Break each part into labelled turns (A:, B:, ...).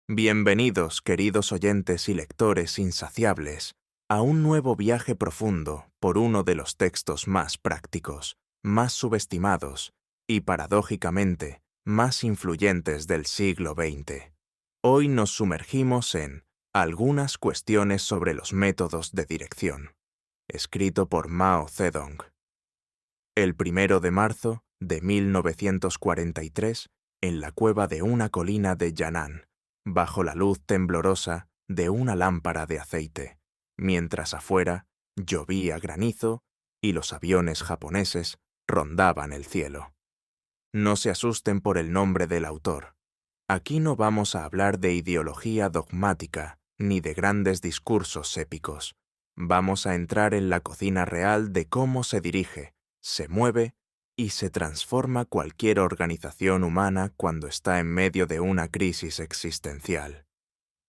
A: Bienvenidos, queridos oyentes y lectores insaciables, a un nuevo viaje profundo por uno de los textos más prácticos, más subestimados y, paradójicamente, más influyentes del siglo XX. Hoy nos sumergimos en Algunas cuestiones sobre los métodos de dirección, escrito por Mao Zedong. El 1 de marzo de 1943, en la cueva de una colina de Yan'an, bajo la luz temblorosa de una lámpara de aceite, mientras afuera llovía granizo y los aviones japoneses rondaban el cielo. No se asusten por el nombre del autor. Aquí no vamos a hablar de ideología dogmática ni de grandes discursos épicos. Vamos a entrar en la cocina real de cómo se dirige, se mueve y se transforma cualquier organización humana cuando está en medio de una crisis existencial.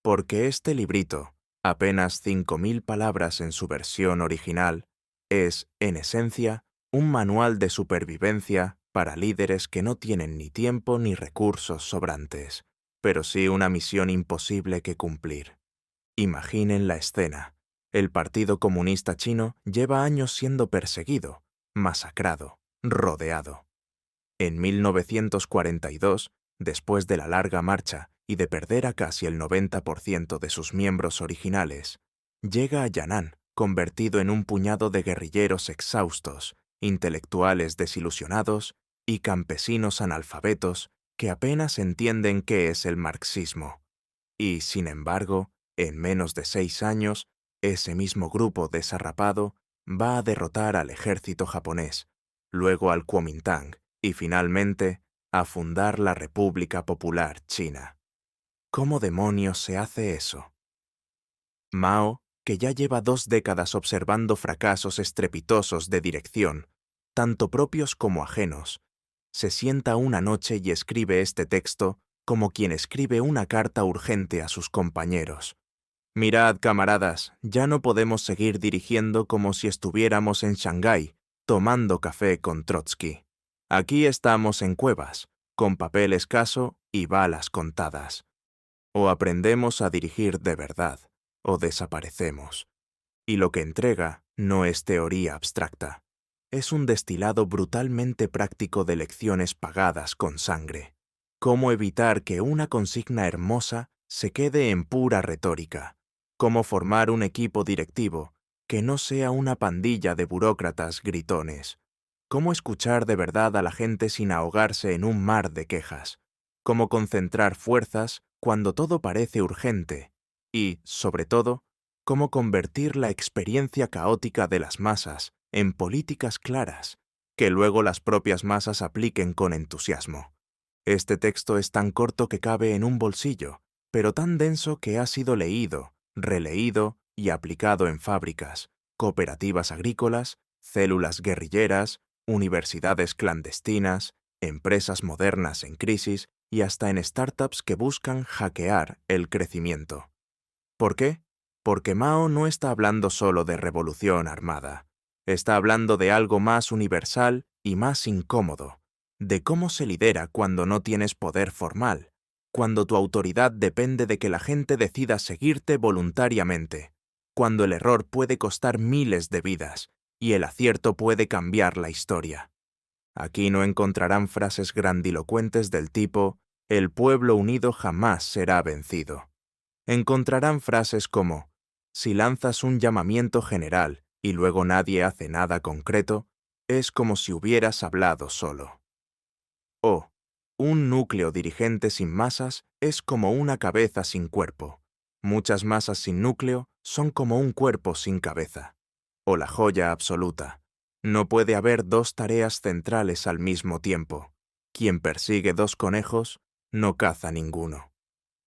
A: Porque este librito, apenas 5.000 palabras en su versión original, es, en esencia, un manual de supervivencia para líderes que no tienen ni tiempo ni recursos sobrantes, pero sí una misión imposible que cumplir. Imaginen la escena. El Partido Comunista Chino lleva años siendo perseguido, masacrado, rodeado. En 1942, después de la larga marcha y de perder a casi el 90% de sus miembros originales, llega a Yan'an, convertido en un puñado de guerrilleros exhaustos, intelectuales desilusionados y campesinos analfabetos que apenas entienden qué es el marxismo. Y, sin embargo, en menos de 6 años, ese mismo grupo desarrapado va a derrotar al ejército japonés, luego al Kuomintang y finalmente a fundar la República Popular China. ¿Cómo demonios se hace eso? Mao, que ya lleva 2 décadas observando fracasos estrepitosos de dirección, tanto propios como ajenos, se sienta una noche y escribe este texto como quien escribe una carta urgente a sus compañeros. Mirad, camaradas, ya no podemos seguir dirigiendo como si estuviéramos en Shanghái, tomando café con Trotsky. Aquí estamos en cuevas, con papel escaso y balas contadas. O aprendemos a dirigir de verdad, o desaparecemos. Y lo que entrega no es teoría abstracta. Es un destilado brutalmente práctico de lecciones pagadas con sangre. Cómo evitar que una consigna hermosa se quede en pura retórica. Cómo formar un equipo directivo que no sea una pandilla de burócratas gritones. Cómo escuchar de verdad a la gente sin ahogarse en un mar de quejas. Cómo concentrar fuerzas cuando todo parece urgente. Y, sobre todo, cómo convertir la experiencia caótica de las masas en políticas claras, que luego las propias masas apliquen con entusiasmo. Este texto es tan corto que cabe en un bolsillo, pero tan denso que ha sido leído, releído y aplicado en fábricas, cooperativas agrícolas, células guerrilleras, universidades clandestinas, empresas modernas en crisis y hasta en startups que buscan hackear el crecimiento. ¿Por qué? Porque Mao no está hablando solo de revolución armada. Está hablando de algo más universal y más incómodo, de cómo se lidera cuando no tienes poder formal, cuando tu autoridad depende de que la gente decida seguirte voluntariamente, cuando el error puede costar miles de vidas y el acierto puede cambiar la historia. Aquí no encontrarán frases grandilocuentes del tipo «El pueblo unido jamás será vencido». Encontrarán frases como «Si lanzas un llamamiento general y luego nadie hace nada concreto, es como si hubieras hablado solo». O «Un núcleo dirigente sin masas es como una cabeza sin cuerpo. Muchas masas sin núcleo son como un cuerpo sin cabeza». O la joya absoluta. No puede haber 2 tareas centrales al mismo tiempo. Quien persigue 2 conejos, no caza ninguno.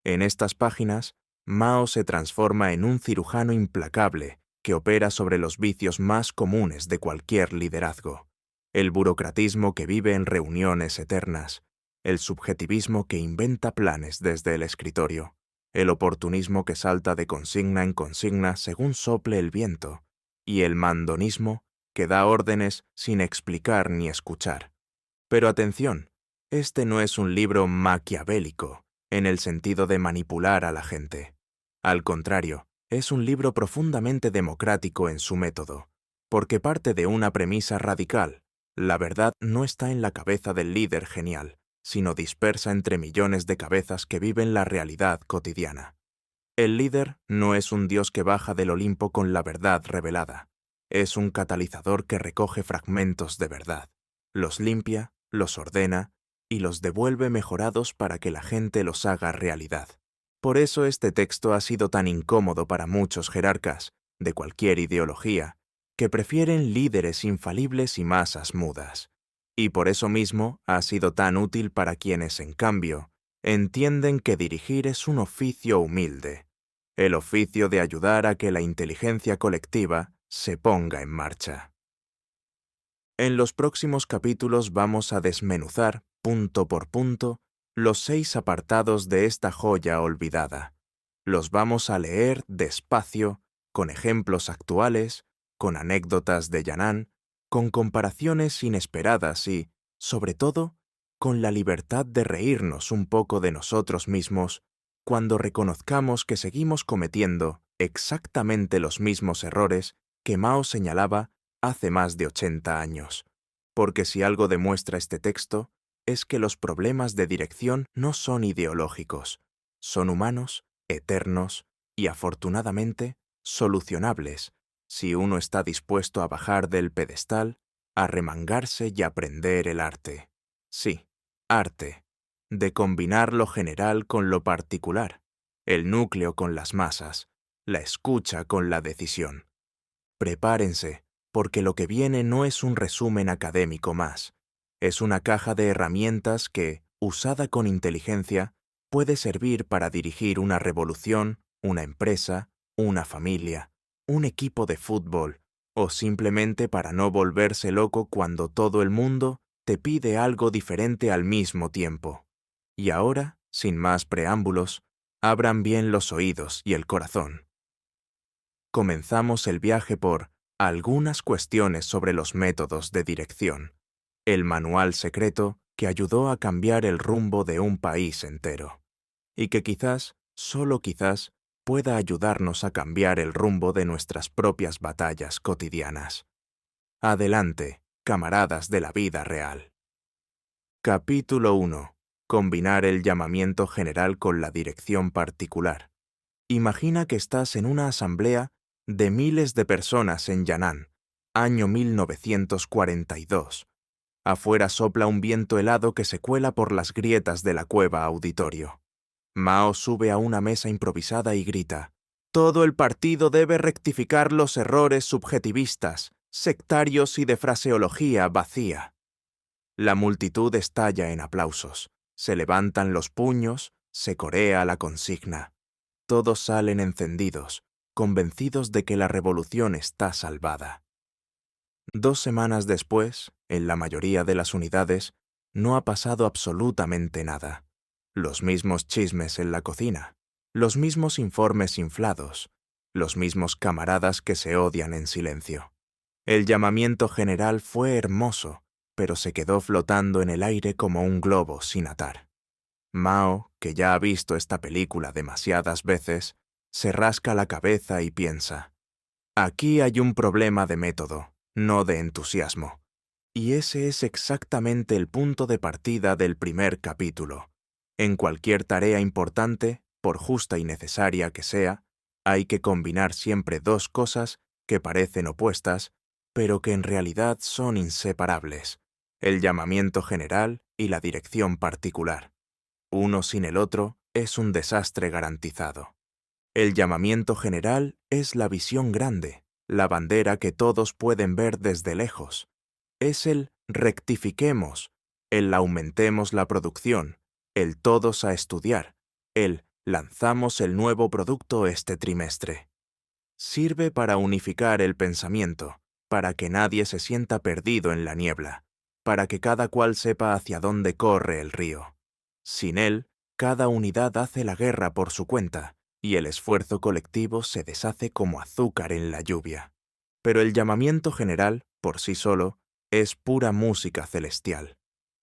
A: En estas páginas, Mao se transforma en un cirujano implacable que opera sobre los vicios más comunes de cualquier liderazgo. El burocratismo que vive en reuniones eternas, el subjetivismo que inventa planes desde el escritorio, el oportunismo que salta de consigna en consigna según sople el viento, y el mandonismo que da órdenes sin explicar ni escuchar. Pero atención, este no es un libro maquiavélico, en el sentido de manipular a la gente. Al contrario, es un libro profundamente democrático en su método, porque parte de una premisa radical: la verdad no está en la cabeza del líder genial, sino dispersa entre millones de cabezas que viven la realidad cotidiana. El líder no es un dios que baja del Olimpo con la verdad revelada. Es un catalizador que recoge fragmentos de verdad, los limpia, los ordena y los devuelve mejorados para que la gente los haga realidad. Por eso este texto ha sido tan incómodo para muchos jerarcas, de cualquier ideología, que prefieren líderes infalibles y masas mudas. Y por eso mismo ha sido tan útil para quienes, en cambio, entienden que dirigir es un oficio humilde, el oficio de ayudar a que la inteligencia colectiva se ponga en marcha. En los próximos capítulos vamos a desmenuzar, punto por punto, los 6 apartados de esta joya olvidada. Los vamos a leer despacio, con ejemplos actuales, con anécdotas de Yanán, con comparaciones inesperadas y, sobre todo, con la libertad de reírnos un poco de nosotros mismos cuando reconozcamos que seguimos cometiendo exactamente los mismos errores que Mao señalaba hace más de 80 años. Porque si algo demuestra este texto, es que los problemas de dirección no son ideológicos, son humanos, eternos y, afortunadamente, solucionables, si uno está dispuesto a bajar del pedestal, a remangarse y aprender el arte. Sí, arte, de combinar lo general con lo particular, el núcleo con las masas, la escucha con la decisión. Prepárense, porque lo que viene no es un resumen académico más, es una caja de herramientas que, usada con inteligencia, puede servir para dirigir una revolución, una empresa, una familia, un equipo de fútbol, o simplemente para no volverse loco cuando todo el mundo te pide algo diferente al mismo tiempo. Y ahora, sin más preámbulos, abran bien los oídos y el corazón. Comenzamos el viaje por algunas cuestiones sobre los métodos de dirección, el manual secreto que ayudó a cambiar el rumbo de un país entero, y que quizás, solo quizás, pueda ayudarnos a cambiar el rumbo de nuestras propias batallas cotidianas. Adelante, camaradas de la vida real. Capítulo 1. Combinar el llamamiento general con la dirección particular. Imagina que estás en una asamblea de miles de personas en Yan'an, año 1942. Afuera sopla un viento helado que se cuela por las grietas de la cueva auditorio. Mao sube a una mesa improvisada y grita: «Todo el partido debe rectificar los errores subjetivistas, sectarios y de fraseología vacía». La multitud estalla en aplausos, se levantan los puños, se corea la consigna. Todos salen encendidos, convencidos de que la revolución está salvada. 2 semanas después, en la mayoría de las unidades, no ha pasado absolutamente nada. Los mismos chismes en la cocina, los mismos informes inflados, los mismos camaradas que se odian en silencio. El llamamiento general fue hermoso, pero se quedó flotando en el aire como un globo sin atar. Mao, que ya ha visto esta película demasiadas veces, se rasca la cabeza y piensa: aquí hay un problema de método, no de entusiasmo. Y ese es exactamente el punto de partida del primer capítulo. En cualquier tarea importante, por justa y necesaria que sea, hay que combinar siempre 2 cosas que parecen opuestas, pero que en realidad son inseparables: el llamamiento general y la dirección particular. Uno sin el otro es un desastre garantizado. El llamamiento general es la visión grande, la bandera que todos pueden ver desde lejos. Es el rectifiquemos, el aumentemos la producción, el todos a estudiar, el lanzamos el nuevo producto este trimestre. Sirve para unificar el pensamiento, para que nadie se sienta perdido en la niebla, para que cada cual sepa hacia dónde corre el río. Sin él, cada unidad hace la guerra por su cuenta, y el esfuerzo colectivo se deshace como azúcar en la lluvia. Pero el llamamiento general, por sí solo, es pura música celestial.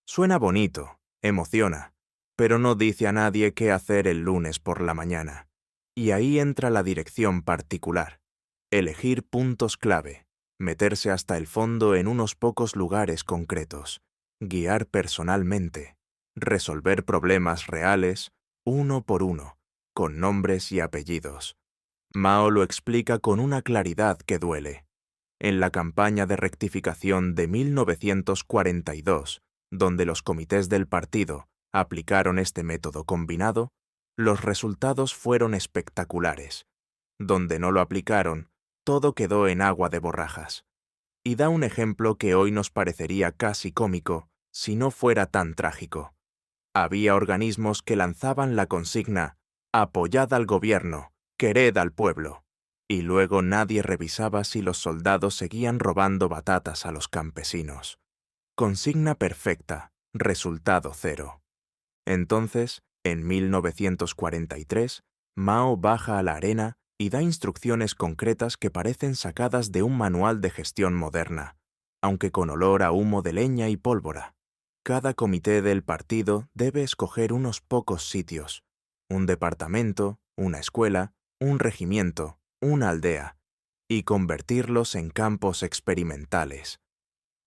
A: Suena bonito, emociona, pero no dice a nadie qué hacer el lunes por la mañana. Y ahí entra la dirección particular. Elegir puntos clave, meterse hasta el fondo en unos pocos lugares concretos, guiar personalmente, resolver problemas reales, uno por uno, con nombres y apellidos. Mao lo explica con una claridad que duele. En la campaña de rectificación de 1942, donde los comités del partido aplicaron este método combinado, los resultados fueron espectaculares. Donde no lo aplicaron, todo quedó en agua de borrajas. Y da un ejemplo que hoy nos parecería casi cómico si no fuera tan trágico. Había organismos que lanzaban la consigna «Apoyad al gobierno, quered al pueblo», y luego nadie revisaba si los soldados seguían robando batatas a los campesinos. Consigna perfecta, resultado cero. Entonces, en 1943, Mao baja a la arena y da instrucciones concretas que parecen sacadas de un manual de gestión moderna, aunque con olor a humo de leña y pólvora. Cada comité del partido debe escoger unos pocos sitios, un departamento, una escuela, un regimiento, una aldea, y convertirlos en campos experimentales.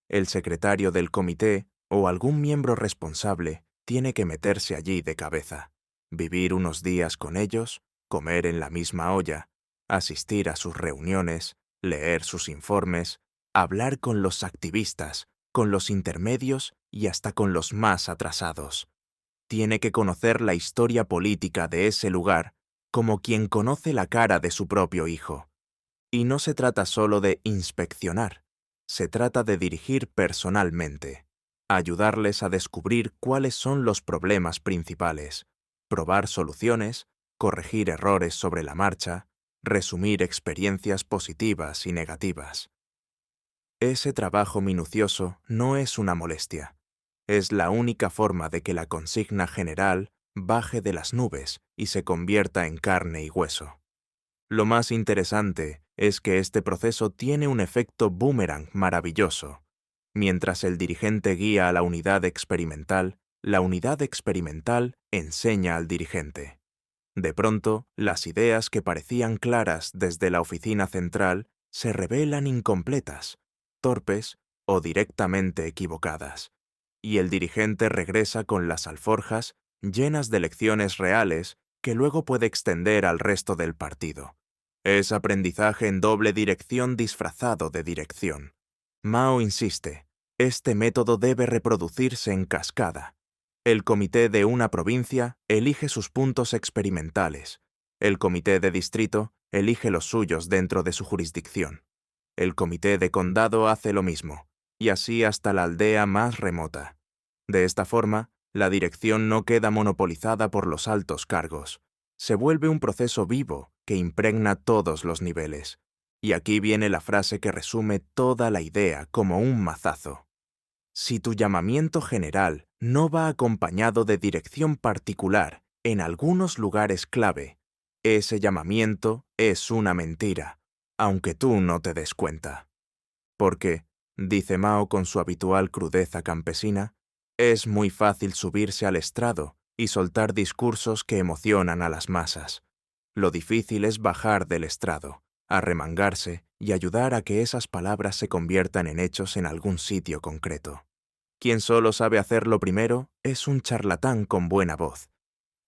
A: El secretario del comité o algún miembro responsable tiene que meterse allí de cabeza, vivir unos días con ellos, comer en la misma olla, asistir a sus reuniones, leer sus informes, hablar con los activistas, con los intermedios y hasta con los más atrasados. Tiene que conocer la historia política de ese lugar como quien conoce la cara de su propio hijo. Y no se trata solo de inspeccionar, se trata de dirigir personalmente, ayudarles a descubrir cuáles son los problemas principales, probar soluciones, corregir errores sobre la marcha, resumir experiencias positivas y negativas. Ese trabajo minucioso no es una molestia. Es la única forma de que la consigna general baje de las nubes y se convierta en carne y hueso. Lo más interesante es que este proceso tiene un efecto boomerang maravilloso. Mientras el dirigente guía a la unidad experimental enseña al dirigente. De pronto, las ideas que parecían claras desde la oficina central se revelan incompletas, torpes o directamente equivocadas, y el dirigente regresa con las alforjas llenas de lecciones reales que luego puede extender al resto del partido. Es aprendizaje en doble dirección disfrazado de dirección. Mao insiste, este método debe reproducirse en cascada. El comité de una provincia elige sus puntos experimentales. El comité de distrito elige los suyos dentro de su jurisdicción. El comité de condado hace lo mismo, y así hasta la aldea más remota. De esta forma, la dirección no queda monopolizada por los altos cargos. Se vuelve un proceso vivo que impregna todos los niveles. Y aquí viene la frase que resume toda la idea como un mazazo. Si tu llamamiento general no va acompañado de dirección particular en algunos lugares clave, ese llamamiento es una mentira, aunque tú no te des cuenta. Porque, dice Mao con su habitual crudeza campesina, es muy fácil subirse al estrado y soltar discursos que emocionan a las masas. Lo difícil es bajar del estrado, arremangarse y ayudar a que esas palabras se conviertan en hechos en algún sitio concreto. Quien solo sabe hacerlo primero es un charlatán con buena voz.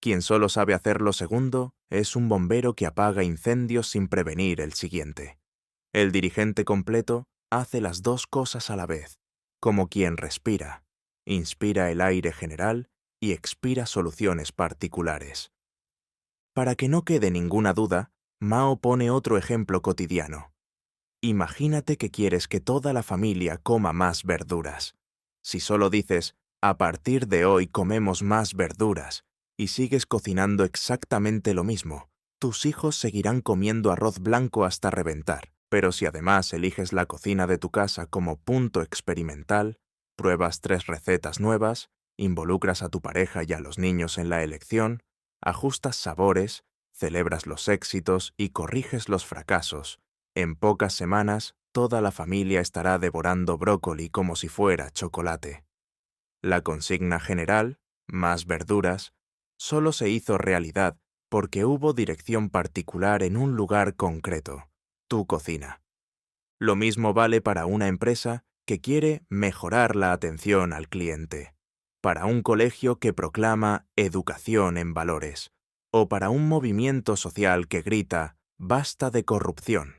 A: Quien solo sabe hacerlo segundo es un bombero que apaga incendios sin prevenir el siguiente. El dirigente completo hace las dos cosas a la vez, como quien respira, inspira el aire general y expira soluciones particulares. Para que no quede ninguna duda, Mao pone otro ejemplo cotidiano. Imagínate que quieres que toda la familia coma más verduras. Si solo dices, a partir de hoy comemos más verduras, y sigues cocinando exactamente lo mismo, tus hijos seguirán comiendo arroz blanco hasta reventar. Pero si además eliges la cocina de tu casa como punto experimental, pruebas 3 recetas nuevas, involucras a tu pareja y a los niños en la elección, ajustas sabores, celebras los éxitos y corriges los fracasos, en pocas semanas toda la familia estará devorando brócoli como si fuera chocolate. La consigna general, más verduras, solo se hizo realidad porque hubo dirección particular en un lugar concreto, tu cocina. Lo mismo vale para una empresa que quiere mejorar la atención al cliente, para un colegio que proclama educación en valores, o para un movimiento social que grita «basta de corrupción».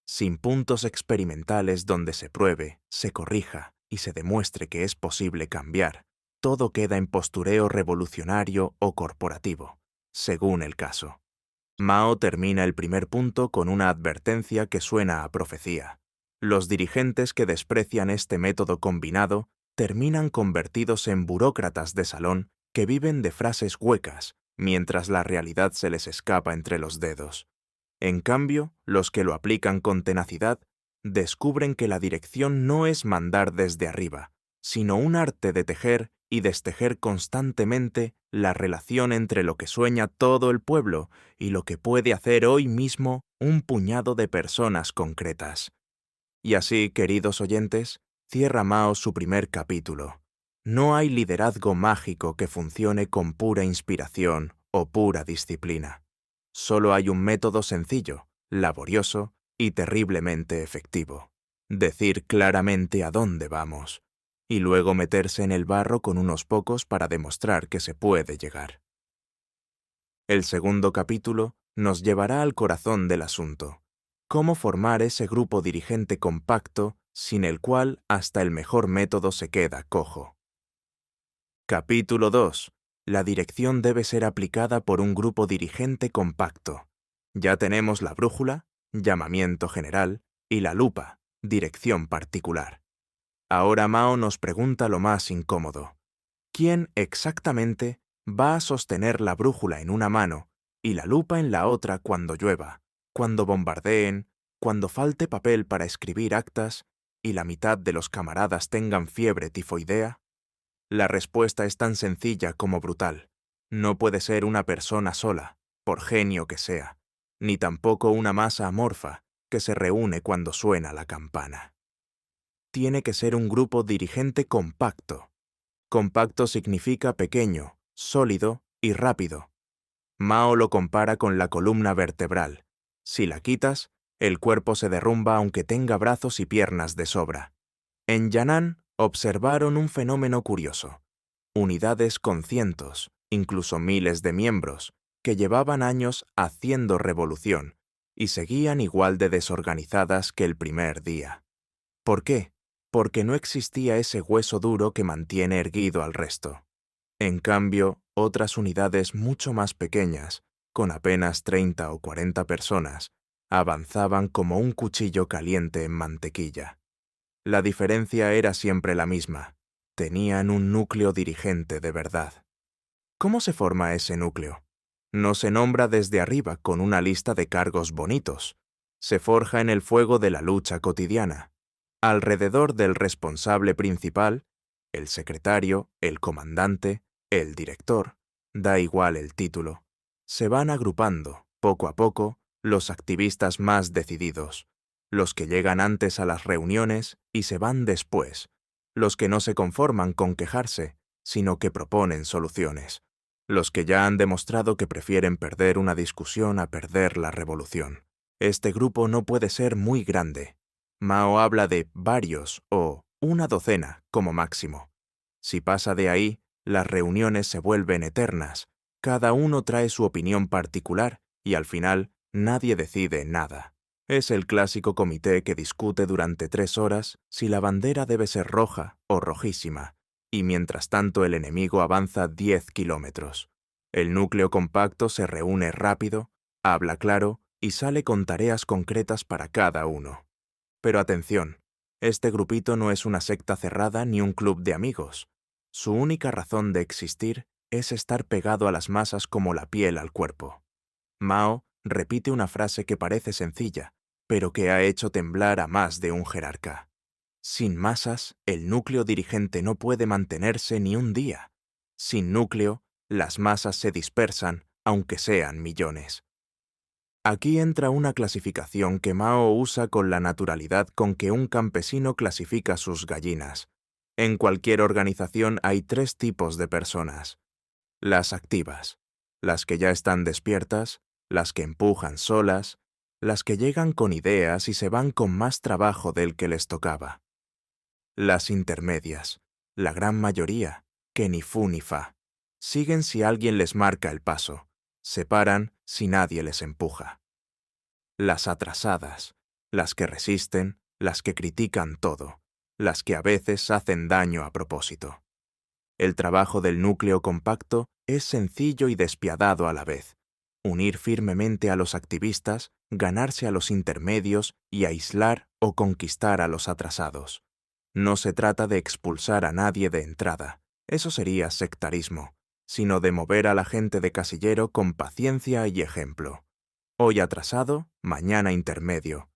A: Sin puntos experimentales donde se pruebe, se corrija y se demuestre que es posible cambiar, todo queda en postureo revolucionario o corporativo, según el caso. Mao termina el primer punto con una advertencia que suena a profecía. Los dirigentes que desprecian este método combinado terminan convertidos en burócratas de salón que viven de frases huecas, mientras la realidad se les escapa entre los dedos. En cambio, los que lo aplican con tenacidad descubren que la dirección no es mandar desde arriba, sino un arte de tejer y destejer constantemente la relación entre lo que sueña todo el pueblo y lo que puede hacer hoy mismo un puñado de personas concretas. Y así, queridos oyentes, cierra Mao su primer capítulo. No hay liderazgo mágico que funcione con pura inspiración o pura disciplina. Solo hay un método sencillo, laborioso y terriblemente efectivo. Decir claramente a dónde vamos, y luego meterse en el barro con unos pocos para demostrar que se puede llegar. El segundo capítulo nos llevará al corazón del asunto: cómo formar ese grupo dirigente compacto sin el cual hasta el mejor método se queda cojo. Capítulo 2. La dirección debe ser aplicada por un grupo dirigente compacto. Ya tenemos la brújula, llamamiento general, y la lupa, dirección particular. Ahora Mao nos pregunta lo más incómodo. ¿Quién exactamente va a sostener la brújula en una mano y la lupa en la otra cuando llueva, cuando bombardeen, cuando falte papel para escribir actas y la mitad de los camaradas tengan fiebre tifoidea? La respuesta es tan sencilla como brutal. No puede ser una persona sola, por genio que sea, ni tampoco una masa amorfa que se reúne cuando suena la campana. Tiene que ser un grupo dirigente compacto. Compacto significa pequeño, sólido y rápido. Mao lo compara con la columna vertebral. Si la quitas, el cuerpo se derrumba aunque tenga brazos y piernas de sobra. En Yan'an observaron un fenómeno curioso: unidades con cientos, incluso miles de miembros, que llevaban años haciendo revolución y seguían igual de desorganizadas que el primer día. ¿Por qué? Porque no existía ese hueso duro que mantiene erguido al resto. En cambio, otras unidades mucho más pequeñas, con apenas 30 o 40 personas, avanzaban como un cuchillo caliente en mantequilla. La diferencia era siempre la misma: tenían un núcleo dirigente de verdad. ¿Cómo se forma ese núcleo? No se nombra desde arriba con una lista de cargos bonitos. Se forja en el fuego de la lucha cotidiana. Alrededor del responsable principal, el secretario, el comandante, el director, da igual el título, se van agrupando, poco a poco, los activistas más decididos, los que llegan antes a las reuniones y se van después, los que no se conforman con quejarse, sino que proponen soluciones, los que ya han demostrado que prefieren perder una discusión a perder la revolución. Este grupo no puede ser muy grande. Mao habla de varios o una docena como máximo. Si pasa de ahí, las reuniones se vuelven eternas, cada uno trae su opinión particular y al final nadie decide nada. Es el clásico comité que discute durante 3 horas si la bandera debe ser roja o rojísima, y mientras tanto el enemigo avanza 10 kilómetros. El núcleo compacto se reúne rápido, habla claro y sale con tareas concretas para cada uno. Pero atención, este grupito no es una secta cerrada ni un club de amigos. Su única razón de existir es estar pegado a las masas como la piel al cuerpo. Mao repite una frase que parece sencilla, pero que ha hecho temblar a más de un jerarca. Sin masas, el núcleo dirigente no puede mantenerse ni un día. Sin núcleo, las masas se dispersan, aunque sean millones. Aquí entra una clasificación que Mao usa con la naturalidad con que un campesino clasifica sus gallinas. En cualquier organización hay 3 tipos de personas. Las activas, las que ya están despiertas, las que empujan solas, las que llegan con ideas y se van con más trabajo del que les tocaba. Las intermedias, la gran mayoría, que ni fu ni fa, siguen si alguien les marca el paso, se paran si nadie les empuja. Las atrasadas, las que resisten, las que critican todo, las que a veces hacen daño a propósito. El trabajo del núcleo compacto es sencillo y despiadado a la vez. Unir firmemente a los activistas, ganarse a los intermedios y aislar o conquistar a los atrasados. No se trata de expulsar a nadie de entrada, eso sería sectarismo, sino de mover a la gente de casillero con paciencia y ejemplo. Hoy atrasado, mañana intermedio.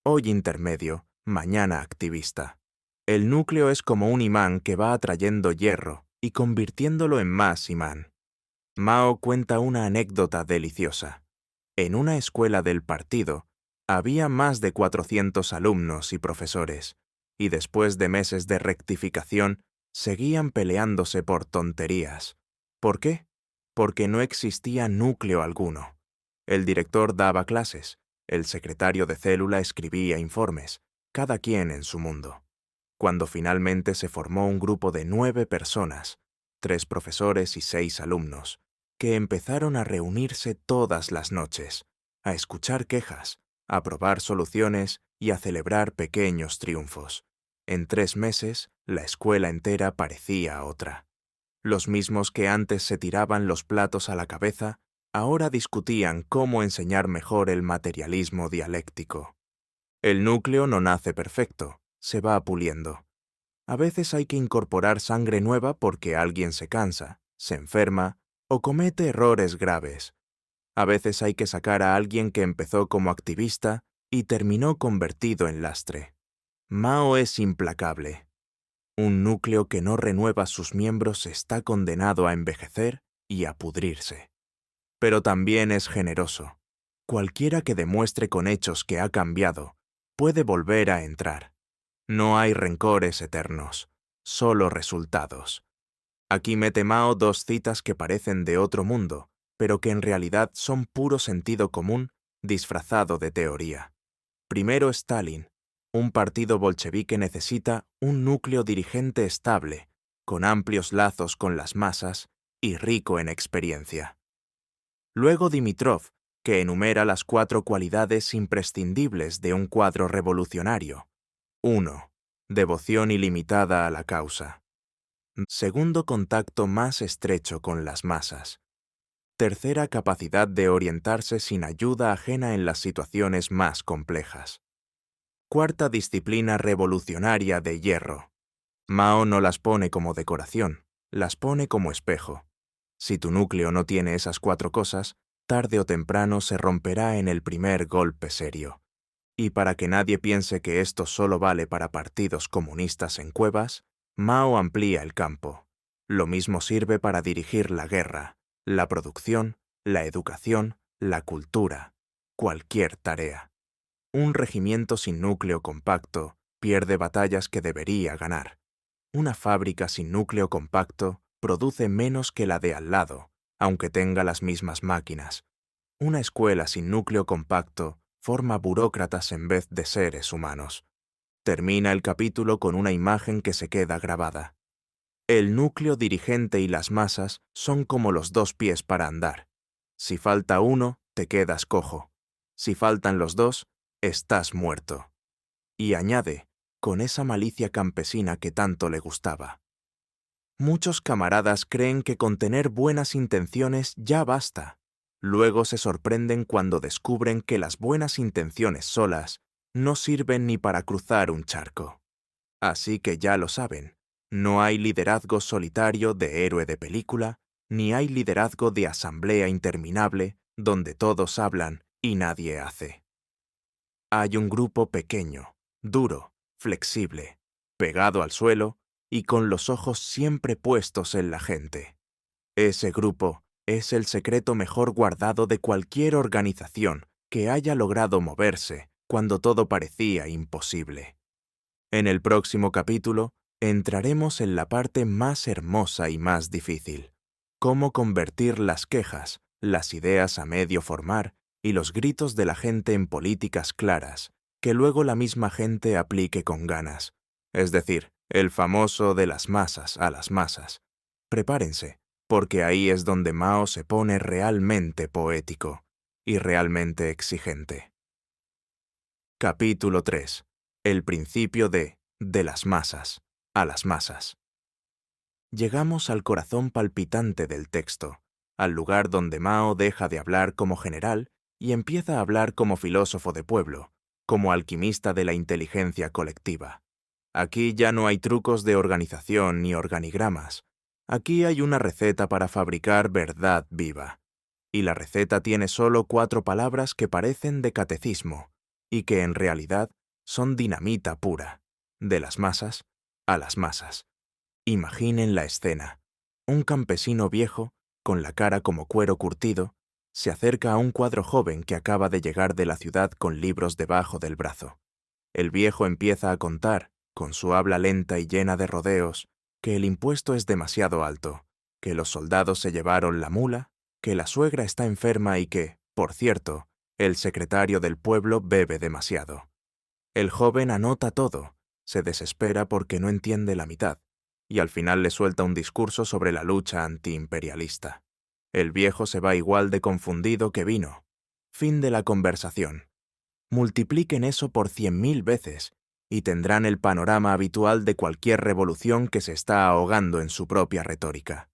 A: Hoy intermedio, mañana activista. El núcleo es como un imán que va atrayendo hierro y convirtiéndolo en más imán. Mao cuenta una anécdota deliciosa. En una escuela del partido, había más de 400 alumnos y profesores, y después de meses de rectificación, seguían peleándose por tonterías. ¿Por qué? Porque no existía núcleo alguno. El director daba clases, el secretario de célula escribía informes, cada quien en su mundo. Cuando finalmente se formó un grupo de 9 personas, 3 profesores y 6 alumnos, que empezaron a reunirse todas las noches, a escuchar quejas, a probar soluciones y a celebrar pequeños triunfos. En 3 meses, la escuela entera parecía otra. Los mismos que antes se tiraban los platos a la cabeza, ahora discutían cómo enseñar mejor el materialismo dialéctico. El núcleo no nace perfecto, se va puliendo. A veces hay que incorporar sangre nueva porque alguien se cansa, se enferma o comete errores graves. A veces hay que sacar a alguien que empezó como activista y terminó convertido en lastre. Mao es implacable. Un núcleo que no renueva sus miembros está condenado a envejecer y a pudrirse. Pero también es generoso. Cualquiera que demuestre con hechos que ha cambiado, puede volver a entrar. No hay rencores eternos, solo resultados. Aquí mete Mao 2 citas que parecen de otro mundo, pero que en realidad son puro sentido común disfrazado de teoría. Primero, Stalin. Un partido bolchevique necesita un núcleo dirigente estable, con amplios lazos con las masas y rico en experiencia. Luego Dimitrov, que enumera las 4 cualidades imprescindibles de un cuadro revolucionario. 1. Devoción ilimitada a la causa. Segundo, contacto más estrecho con las masas. Tercera, capacidad de orientarse sin ayuda ajena en las situaciones más complejas. Cuarta, disciplina revolucionaria de hierro. Mao no las pone como decoración, las pone como espejo. Si tu núcleo no tiene esas 4 cosas, tarde o temprano se romperá en el primer golpe serio. Y para que nadie piense que esto solo vale para partidos comunistas en cuevas, Mao amplía el campo. Lo mismo sirve para dirigir la guerra, la producción, la educación, la cultura, cualquier tarea. Un regimiento sin núcleo compacto pierde batallas que debería ganar. Una fábrica sin núcleo compacto produce menos que la de al lado, aunque tenga las mismas máquinas. Una escuela sin núcleo compacto forma burócratas en vez de seres humanos. Termina el capítulo con una imagen que se queda grabada. El núcleo dirigente y las masas son como los 2 pies para andar. Si falta uno, te quedas cojo. Si faltan los 2, estás muerto. Y añade, con esa malicia campesina que tanto le gustaba. Muchos camaradas creen que con tener buenas intenciones ya basta. Luego se sorprenden cuando descubren que las buenas intenciones solas no sirven ni para cruzar un charco. Así que ya lo saben, no hay liderazgo solitario de héroe de película, ni hay liderazgo de asamblea interminable donde todos hablan y nadie hace. Hay un grupo pequeño, duro, flexible, pegado al suelo y con los ojos siempre puestos en la gente. Ese grupo es el secreto mejor guardado de cualquier organización que haya logrado moverse cuando todo parecía imposible. En el próximo capítulo entraremos en la parte más hermosa y más difícil: cómo convertir las quejas, las ideas a medio formar y los gritos de la gente en políticas claras, que luego la misma gente aplique con ganas. Es decir, el famoso de las masas a las masas. Prepárense, porque ahí es donde Mao se pone realmente poético y realmente exigente. Capítulo 3. El principio de las masas a las masas. Llegamos al corazón palpitante del texto, al lugar donde Mao deja de hablar como general y empieza a hablar como filósofo de pueblo, como alquimista de la inteligencia colectiva. Aquí ya no hay trucos de organización ni organigramas. Aquí hay una receta para fabricar verdad viva. Y la receta tiene solo 4 palabras que parecen de catecismo, y que en realidad son dinamita pura, de las masas a las masas. Imaginen la escena. Un campesino viejo, con la cara como cuero curtido, se acerca a un cuadro joven que acaba de llegar de la ciudad con libros debajo del brazo. El viejo empieza a contar, con su habla lenta y llena de rodeos, que el impuesto es demasiado alto, que los soldados se llevaron la mula, que la suegra está enferma y que, por cierto, el secretario del pueblo bebe demasiado. El joven anota todo, se desespera porque no entiende la mitad, y al final le suelta un discurso sobre la lucha antiimperialista. El viejo se va igual de confundido que vino. Fin de la conversación. Multipliquen eso por 100.000 veces, y tendrán el panorama habitual de cualquier revolución que se está ahogando en su propia retórica.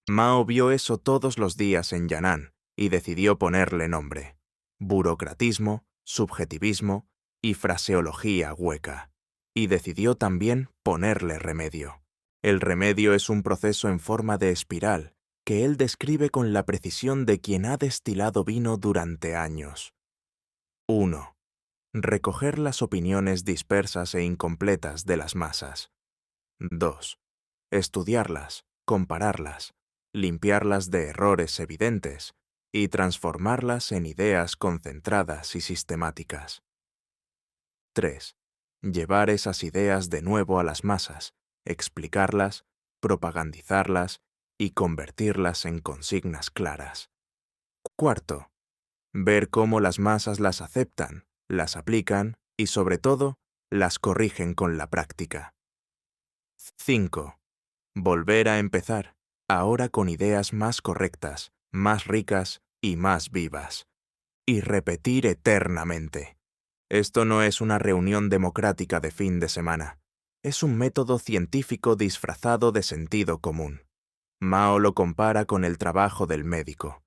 A: Mao vio eso todos los días en Yan'an y decidió ponerle nombre: burocratismo, subjetivismo y fraseología hueca. Y decidió también ponerle remedio. El remedio es un proceso en forma de espiral que él describe con la precisión de quien ha destilado vino durante años. 1. Recoger las opiniones dispersas e incompletas de las masas. 2. Estudiarlas, compararlas, limpiarlas de errores evidentes y transformarlas en ideas concentradas y sistemáticas. 3. Llevar esas ideas de nuevo a las masas, explicarlas, propagandizarlas y convertirlas en consignas claras. 4. Ver cómo las masas las aceptan, las aplican y, sobre todo, las corrigen con la práctica. 5. Volver a empezar, ahora con ideas más correctas, más ricas y más vivas. Y repetir eternamente. Esto no es una reunión democrática de fin de semana. Es un método científico disfrazado de sentido común. Mao lo compara con el trabajo del médico.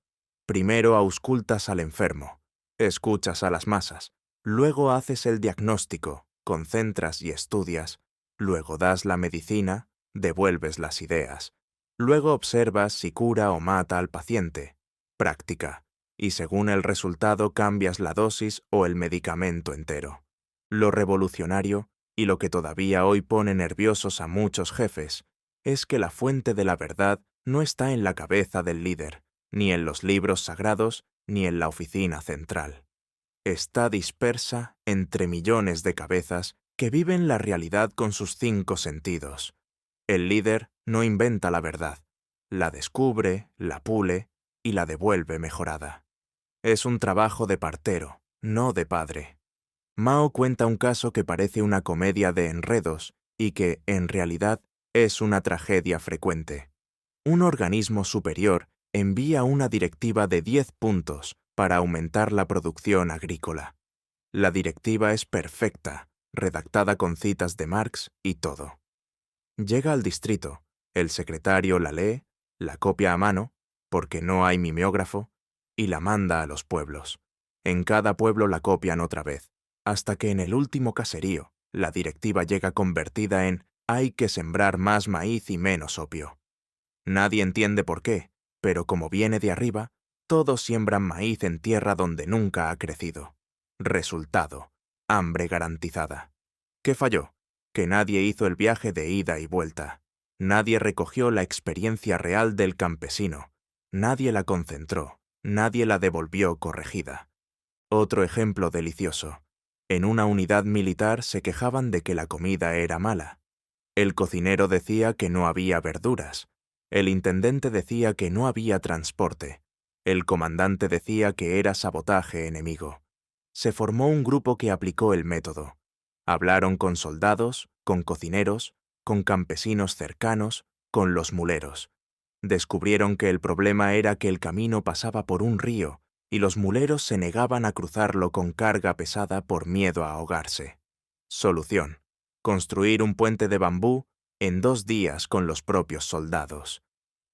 A: Primero auscultas al enfermo, escuchas a las masas, luego haces el diagnóstico, concentras y estudias, luego das la medicina, devuelves las ideas, luego observas si cura o mata al paciente, práctica, y según el resultado cambias la dosis o el medicamento entero. Lo revolucionario, y lo que todavía hoy pone nerviosos a muchos jefes, es que la fuente de la verdad no está en la cabeza del líder, ni en los libros sagrados, ni en la oficina central. Está dispersa entre millones de cabezas que viven la realidad con sus 5 sentidos. El líder no inventa la verdad, la descubre, la pule y la devuelve mejorada. Es un trabajo de partero, no de padre. Mao cuenta un caso que parece una comedia de enredos y que, en realidad, es una tragedia frecuente. Un organismo superior envía una directiva de 10 puntos para aumentar la producción agrícola. La directiva es perfecta, redactada con citas de Marx y todo. Llega al distrito, el secretario la lee, la copia a mano, porque no hay mimeógrafo, y la manda a los pueblos. En cada pueblo la copian otra vez, hasta que en el último caserío, la directiva llega convertida en «hay que sembrar más maíz y menos opio». Nadie entiende por qué, pero como viene de arriba, todos siembran maíz en tierra donde nunca ha crecido. Resultado: hambre garantizada. ¿Qué falló? Que nadie hizo el viaje de ida y vuelta. Nadie recogió la experiencia real del campesino. Nadie la concentró. Nadie la devolvió corregida. Otro ejemplo delicioso. En una unidad militar se quejaban de que la comida era mala. El cocinero decía que no había verduras. El intendente decía que no había transporte. El comandante decía que era sabotaje enemigo. Se formó un grupo que aplicó el método. Hablaron con soldados, con cocineros, con campesinos cercanos, con los muleros. Descubrieron que el problema era que el camino pasaba por un río y los muleros se negaban a cruzarlo con carga pesada por miedo a ahogarse. Solución: construir un puente de bambú en 2 días con los propios soldados.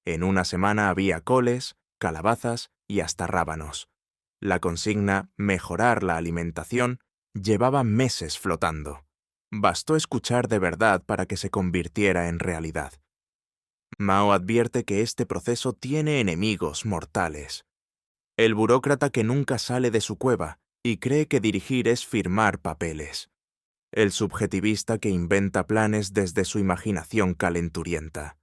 A: En una semana había coles, calabazas y hasta rábanos. La consigna «mejorar la alimentación» llevaba meses flotando. Bastó escuchar de verdad para que se convirtiera en realidad. Mao advierte que este proceso tiene enemigos mortales. El burócrata que nunca sale de su cueva y cree que dirigir es firmar papeles. El subjetivista que inventa planes desde su imaginación calenturienta.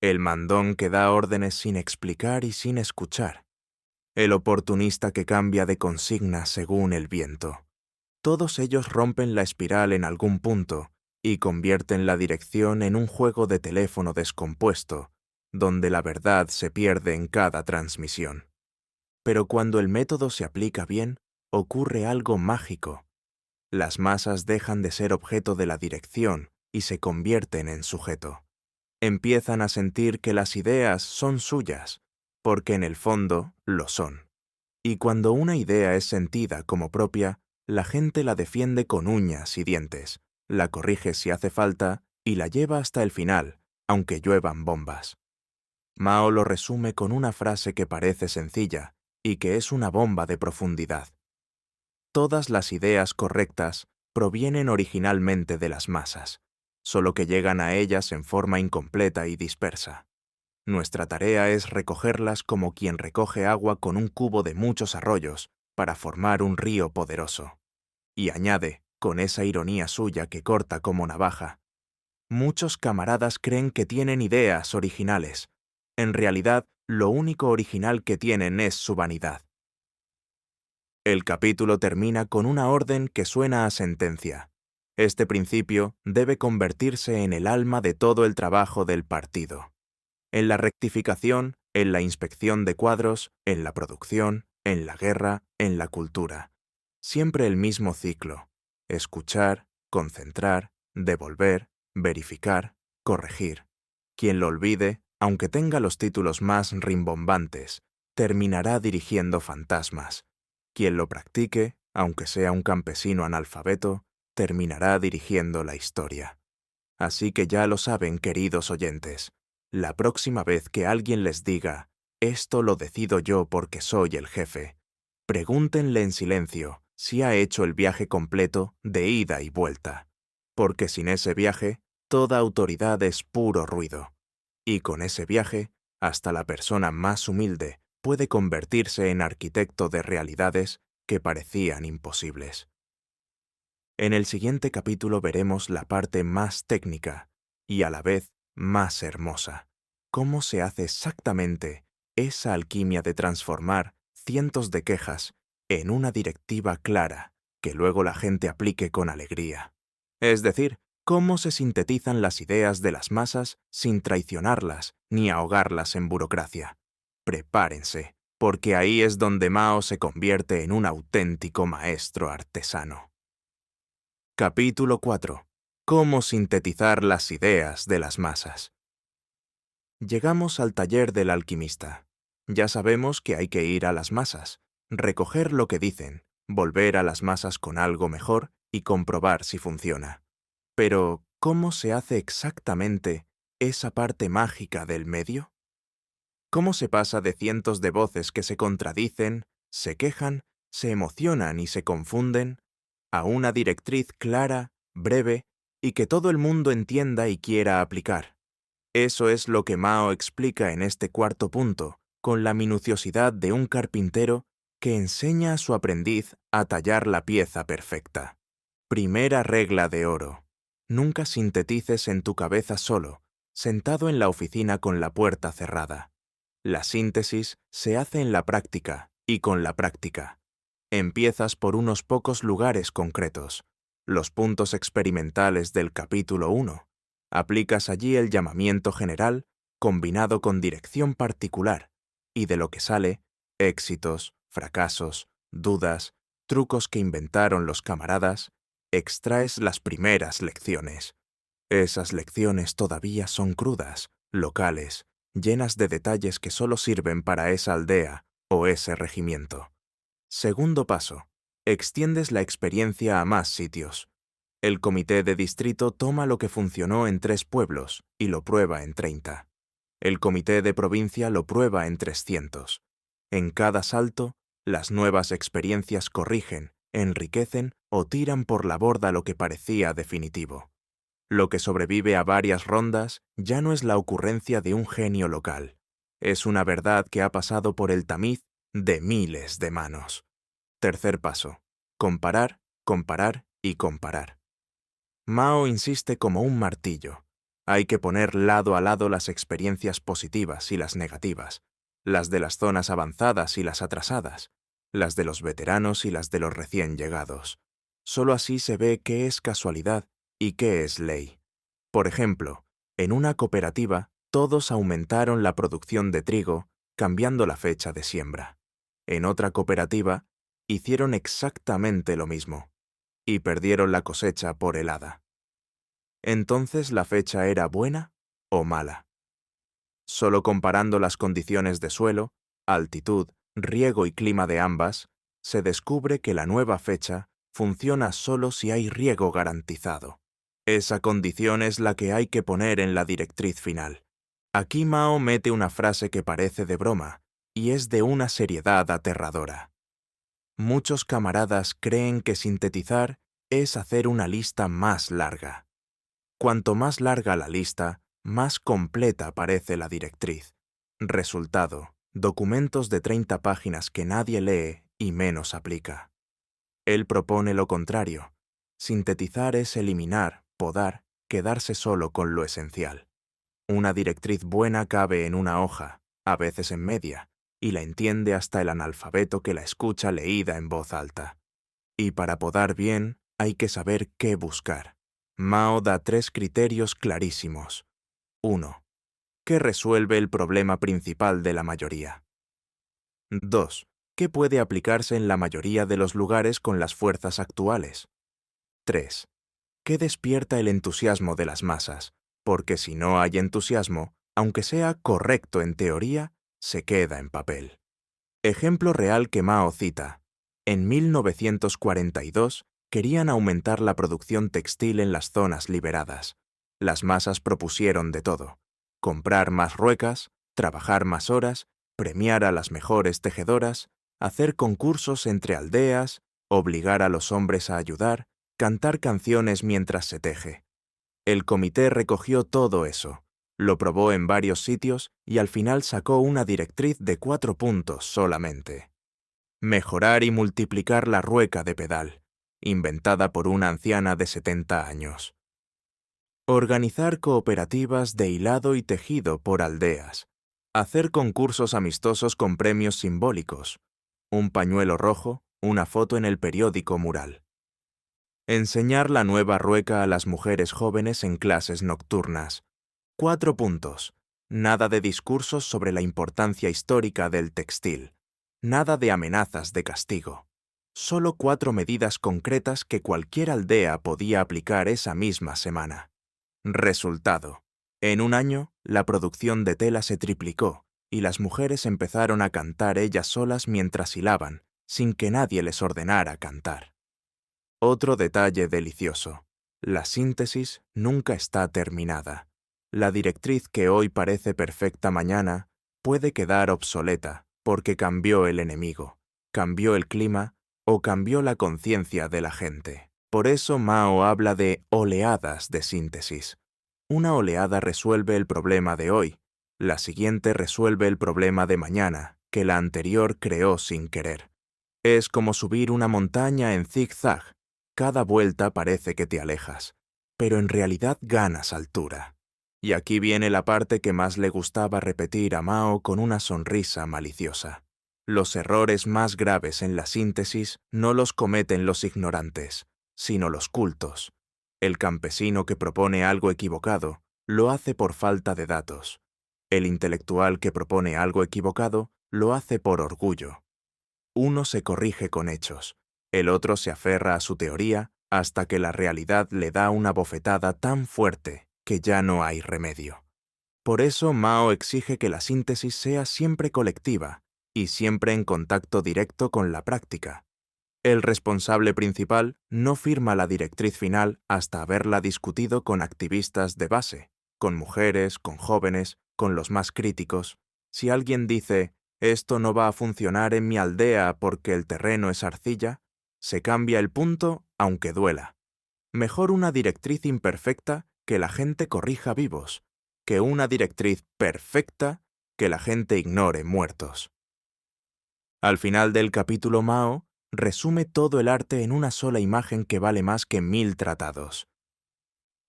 A: El mandón que da órdenes sin explicar y sin escuchar. El oportunista que cambia de consigna según el viento. Todos ellos rompen la espiral en algún punto y convierten la dirección en un juego de teléfono descompuesto, donde la verdad se pierde en cada transmisión. Pero cuando el método se aplica bien, ocurre algo mágico. Las masas dejan de ser objeto de la dirección y se convierten en sujeto. Empiezan a sentir que las ideas son suyas, porque en el fondo lo son. Y cuando una idea es sentida como propia, la gente la defiende con uñas y dientes, la corrige si hace falta y la lleva hasta el final, aunque lluevan bombas. Mao lo resume con una frase que parece sencilla y que es una bomba de profundidad. Todas las ideas correctas provienen originalmente de las masas, solo que llegan a ellas en forma incompleta y dispersa. Nuestra tarea es recogerlas como quien recoge agua con un cubo de muchos arroyos para formar un río poderoso. Y añade, con esa ironía suya que corta como navaja, muchos camaradas creen que tienen ideas originales. En realidad, lo único original que tienen es su vanidad. El capítulo termina con una orden que suena a sentencia. Este principio debe convertirse en el alma de todo el trabajo del partido. En la rectificación, en la inspección de cuadros, en la producción, en la guerra, en la cultura. Siempre el mismo ciclo: escuchar, concentrar, devolver, verificar, corregir. Quien lo olvide, aunque tenga los títulos más rimbombantes, terminará dirigiendo fantasmas. Quien lo practique, aunque sea un campesino analfabeto, terminará dirigiendo la historia. Así que ya lo saben, queridos oyentes. La próxima vez que alguien les diga, esto lo decido yo porque soy el jefe, pregúntenle en silencio si ha hecho el viaje completo de ida y vuelta, porque sin ese viaje, toda autoridad es puro ruido. Y con ese viaje, hasta la persona más humilde puede convertirse en arquitecto de realidades que parecían imposibles. En el siguiente capítulo veremos la parte más técnica y a la vez más hermosa. Cómo se hace exactamente esa alquimia de transformar cientos de quejas en una directiva clara que luego la gente aplique con alegría. Es decir, cómo se sintetizan las ideas de las masas sin traicionarlas ni ahogarlas en burocracia. Prepárense, porque ahí es donde Mao se convierte en un auténtico maestro artesano. Capítulo 4. Cómo sintetizar las ideas de las masas. Llegamos al taller del alquimista. Ya sabemos que hay que ir a las masas, recoger lo que dicen, volver a las masas con algo mejor y comprobar si funciona. Pero, ¿cómo se hace exactamente esa parte mágica del medio? ¿Cómo se pasa de cientos de voces que se contradicen, se quejan, se emocionan y se confunden, a una directriz clara, breve y que todo el mundo entienda y quiera aplicar? Eso es lo que Mao explica en este cuarto punto, con la minuciosidad de un carpintero que enseña a su aprendiz a tallar la pieza perfecta. Primera regla de oro: nunca sintetices en tu cabeza solo, sentado en la oficina con la puerta cerrada. La síntesis se hace en la práctica y con la práctica. Empiezas por unos pocos lugares concretos, los puntos experimentales del capítulo 1. Aplicas allí el llamamiento general combinado con dirección particular, y de lo que sale, éxitos, fracasos, dudas, trucos que inventaron los camaradas, extraes las primeras lecciones. Esas lecciones todavía son crudas, locales, llenas de detalles que solo sirven para esa aldea o ese regimiento. Segundo paso. Extiendes la experiencia a más sitios. El comité de distrito toma lo que funcionó en 3 pueblos y lo prueba en 30. El comité de provincia lo prueba en 300. En cada salto, las nuevas experiencias corrigen, enriquecen o tiran por la borda lo que parecía definitivo. Lo que sobrevive a varias rondas ya no es la ocurrencia de un genio local. Es una verdad que ha pasado por el tamiz de miles de manos. Tercer paso. Comparar, comparar y comparar. Mao insiste como un martillo. Hay que poner lado a lado las experiencias positivas y las negativas, las de las zonas avanzadas y las atrasadas, las de los veteranos y las de los recién llegados. Solo así se ve qué es casualidad y qué es ley. Por ejemplo, en una cooperativa, todos aumentaron la producción de trigo, cambiando la fecha de siembra. En otra cooperativa, hicieron exactamente lo mismo, y perdieron la cosecha por helada. ¿Entonces la fecha era buena o mala? Solo comparando las condiciones de suelo, altitud, riego y clima de ambas, se descubre que la nueva fecha funciona solo si hay riego garantizado. Esa condición es la que hay que poner en la directriz final. Aquí Mao mete una frase que parece de broma, y es de una seriedad aterradora. Muchos camaradas creen que sintetizar es hacer una lista más larga. Cuanto más larga la lista, más completa parece la directriz. Resultado, documentos de 30 páginas que nadie lee y menos aplica. Él propone lo contrario. Sintetizar es eliminar, podar, quedarse solo con lo esencial. Una directriz buena cabe en una hoja, a veces en media, y la entiende hasta el analfabeto que la escucha leída en voz alta. Y para podar bien, hay que saber qué buscar. Mao da 3 criterios clarísimos. 1. ¿Qué resuelve el problema principal de la mayoría? 2. ¿Qué puede aplicarse en la mayoría de los lugares con las fuerzas actuales? 3. ¿Qué despierta el entusiasmo de las masas? Porque si no hay entusiasmo, aunque sea correcto en teoría, se queda en papel. Ejemplo real que Mao cita. En 1942 querían aumentar la producción textil en las zonas liberadas. Las masas propusieron de todo: comprar más ruecas, trabajar más horas, premiar a las mejores tejedoras, hacer concursos entre aldeas, obligar a los hombres a ayudar, cantar canciones mientras se teje. El comité recogió todo eso, lo probó en varios sitios y al final sacó una directriz de 4 puntos solamente. Mejorar y multiplicar la rueca de pedal, inventada por una anciana de 70 años. Organizar cooperativas de hilado y tejido por aldeas. Hacer concursos amistosos con premios simbólicos. Un pañuelo rojo, una foto en el periódico mural. Enseñar la nueva rueca a las mujeres jóvenes en clases nocturnas. 4 puntos. Nada de discursos sobre la importancia histórica del textil. Nada de amenazas de castigo. Solo 4 medidas concretas que cualquier aldea podía aplicar esa misma semana. Resultado. En un año, la producción de tela se triplicó y las mujeres empezaron a cantar ellas solas mientras hilaban, sin que nadie les ordenara cantar. Otro detalle delicioso. La síntesis nunca está terminada. La directriz que hoy parece perfecta mañana puede quedar obsoleta porque cambió el enemigo, cambió el clima o cambió la conciencia de la gente. Por eso Mao habla de oleadas de síntesis. Una oleada resuelve el problema de hoy, la siguiente resuelve el problema de mañana, que la anterior creó sin querer. Es como subir una montaña en zig-zag. Cada vuelta parece que te alejas, pero en realidad ganas altura. Y aquí viene la parte que más le gustaba repetir a Mao con una sonrisa maliciosa. Los errores más graves en la síntesis no los cometen los ignorantes, sino los cultos. El campesino que propone algo equivocado lo hace por falta de datos. El intelectual que propone algo equivocado lo hace por orgullo. Uno se corrige con hechos, el otro se aferra a su teoría hasta que la realidad le da una bofetada tan fuerte que ya no hay remedio. Por eso Mao exige que la síntesis sea siempre colectiva y siempre en contacto directo con la práctica. El responsable principal no firma la directriz final hasta haberla discutido con activistas de base, con mujeres, con jóvenes, con los más críticos. Si alguien dice, esto no va a funcionar en mi aldea porque el terreno es arcilla, se cambia el punto aunque duela. Mejor una directriz imperfecta que la gente corrija vivos, que una directriz perfecta que la gente ignore muertos. Al final del capítulo Mao resume todo el arte en una sola imagen que vale más que 1000 tratados.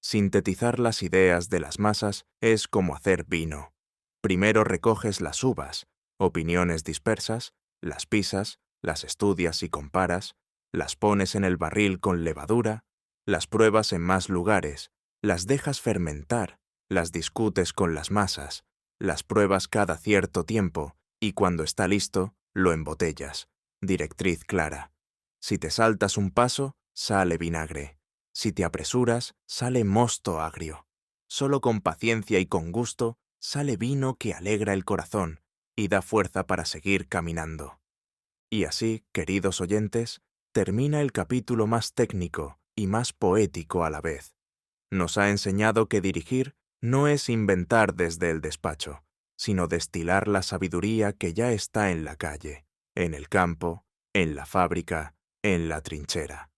A: Sintetizar las ideas de las masas es como hacer vino. Primero recoges las uvas, opiniones dispersas, las pisas, las estudias y comparas, las pones en el barril con levadura, las pruebas en más lugares, las dejas fermentar, las discutes con las masas, las pruebas cada cierto tiempo y cuando está listo, lo embotellas. Directriz clara. Si te saltas un paso, sale vinagre. Si te apresuras, sale mosto agrio. Solo con paciencia y con gusto, sale vino que alegra el corazón y da fuerza para seguir caminando. Y así, queridos oyentes, termina el capítulo más técnico y más poético a la vez. Nos ha enseñado que dirigir no es inventar desde el despacho, sino destilar la sabiduría que ya está en la calle, en el campo, en la fábrica, en la trinchera.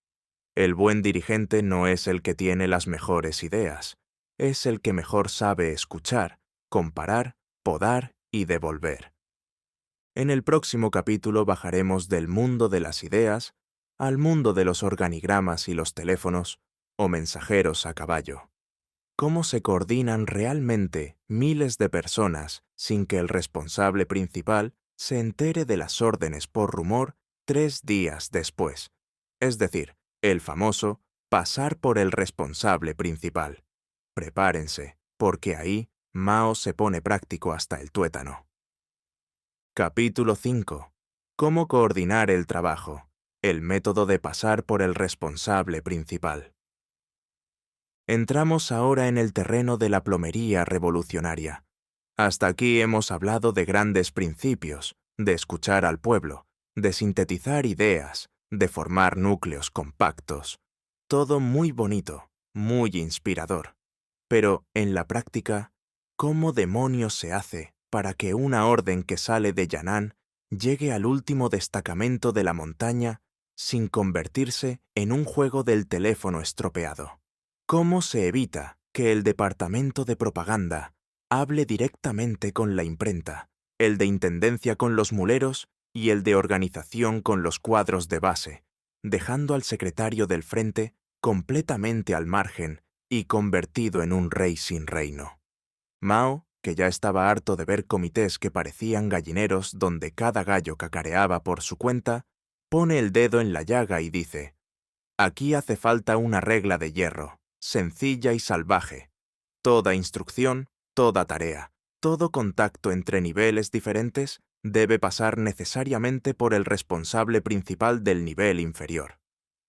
A: El buen dirigente no es el que tiene las mejores ideas, es el que mejor sabe escuchar, comparar, podar y devolver. En el próximo capítulo bajaremos del mundo de las ideas al mundo de los organigramas y los teléfonos o mensajeros a caballo. ¿Cómo se coordinan realmente miles de personas sin que el responsable principal se entere de las órdenes por rumor 3 días después? Es decir, el famoso pasar por el responsable principal. Prepárense, porque ahí Mao se pone práctico hasta el tuétano. Capítulo 5. Cómo coordinar el trabajo. El método de pasar por el responsable principal. Entramos ahora en el terreno de la plomería revolucionaria. Hasta aquí hemos hablado de grandes principios, de escuchar al pueblo, de sintetizar ideas, de formar núcleos compactos. Todo muy bonito, muy inspirador. Pero, en la práctica, ¿cómo demonios se hace para que una orden que sale de Yan'an llegue al último destacamento de la montaña sin convertirse en un juego del teléfono estropeado? ¿Cómo se evita que el departamento de propaganda hable directamente con la imprenta, el de intendencia con los muleros y el de organización con los cuadros de base, dejando al secretario del frente completamente al margen y convertido en un rey sin reino? Mao, que ya estaba harto de ver comités que parecían gallineros donde cada gallo cacareaba por su cuenta, pone el dedo en la llaga y dice: aquí hace falta una regla de hierro, sencilla y salvaje. Toda instrucción, toda tarea, todo contacto entre niveles diferentes debe pasar necesariamente por el responsable principal del nivel inferior.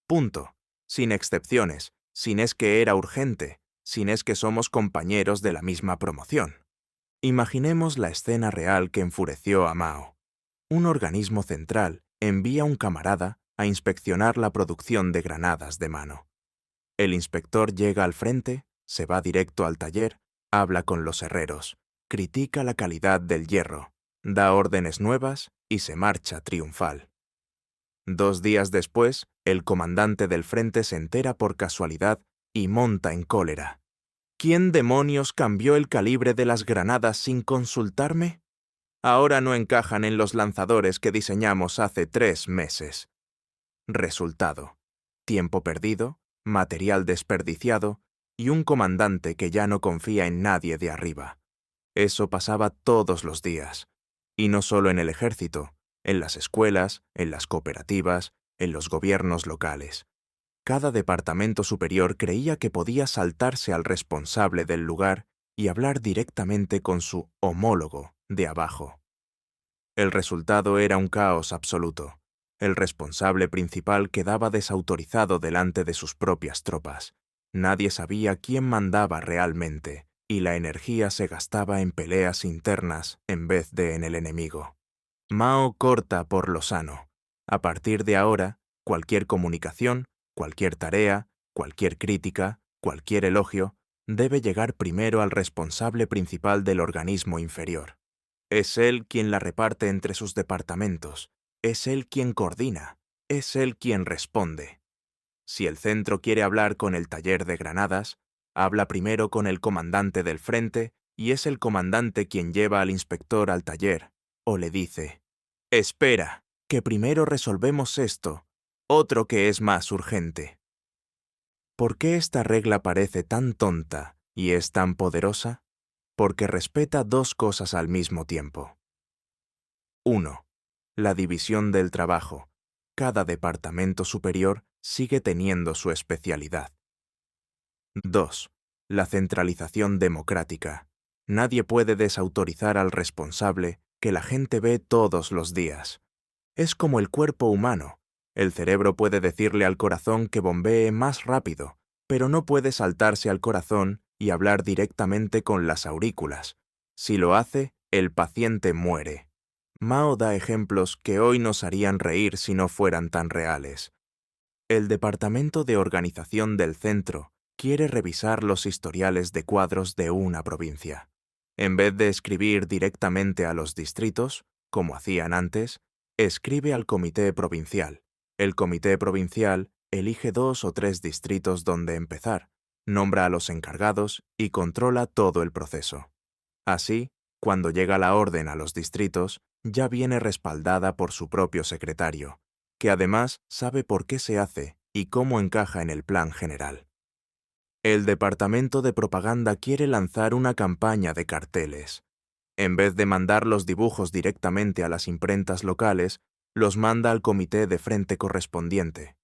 A: Punto. Sin excepciones, sin es que era urgente, sin es que somos compañeros de la misma promoción. Imaginemos la escena real que enfureció a Mao. Un organismo central envía un camarada a inspeccionar la producción de granadas de mano. El inspector llega al frente, se va directo al taller, habla con los herreros, critica la calidad del hierro, da órdenes nuevas y se marcha triunfal. 2 días después, el comandante del frente se entera por casualidad y monta en cólera. ¿Quién demonios cambió el calibre de las granadas sin consultarme? Ahora no encajan en los lanzadores que diseñamos hace 3 meses. Resultado: tiempo perdido, material desperdiciado y un comandante que ya no confía en nadie de arriba. Eso pasaba todos los días. Y no solo en el ejército, en las escuelas, en las cooperativas, en los gobiernos locales. Cada departamento superior creía que podía saltarse al responsable del lugar y hablar directamente con su homólogo de abajo. El resultado era un caos absoluto. El responsable principal quedaba desautorizado delante de sus propias tropas. Nadie sabía quién mandaba realmente, y la energía se gastaba en peleas internas en vez de en el enemigo. Mao corta por lo sano. A partir de ahora, cualquier comunicación, cualquier tarea, cualquier crítica, cualquier elogio, debe llegar primero al responsable principal del organismo inferior. Es él quien la reparte entre sus departamentos, es él quien coordina, es él quien responde. Si el centro quiere hablar con el taller de granadas, habla primero con el comandante del frente y es el comandante quien lleva al inspector al taller, o le dice: «Espera, que primero resolvemos esto, otro que es más urgente». ¿Por qué esta regla parece tan tonta y es tan poderosa? Porque respeta dos cosas al mismo tiempo. 1. La división del trabajo. Cada departamento superior sigue teniendo su especialidad. 2. La centralización democrática. Nadie puede desautorizar al responsable que la gente ve todos los días. Es como el cuerpo humano. El cerebro puede decirle al corazón que bombee más rápido, pero no puede saltarse al corazón y hablar directamente con las aurículas. Si lo hace, el paciente muere. Mao da ejemplos que hoy nos harían reír si no fueran tan reales. El Departamento de Organización del Centro quiere revisar los historiales de cuadros de una provincia. En vez de escribir directamente a los distritos, como hacían antes, escribe al comité provincial. El comité provincial elige 2 o 3 distritos donde empezar, nombra a los encargados y controla todo el proceso. Así, cuando llega la orden a los distritos, ya viene respaldada por su propio secretario, que además sabe por qué se hace y cómo encaja en el plan general. El departamento de propaganda quiere lanzar una campaña de carteles. En vez de mandar los dibujos directamente a las imprentas locales, los manda al comité de frente correspondiente.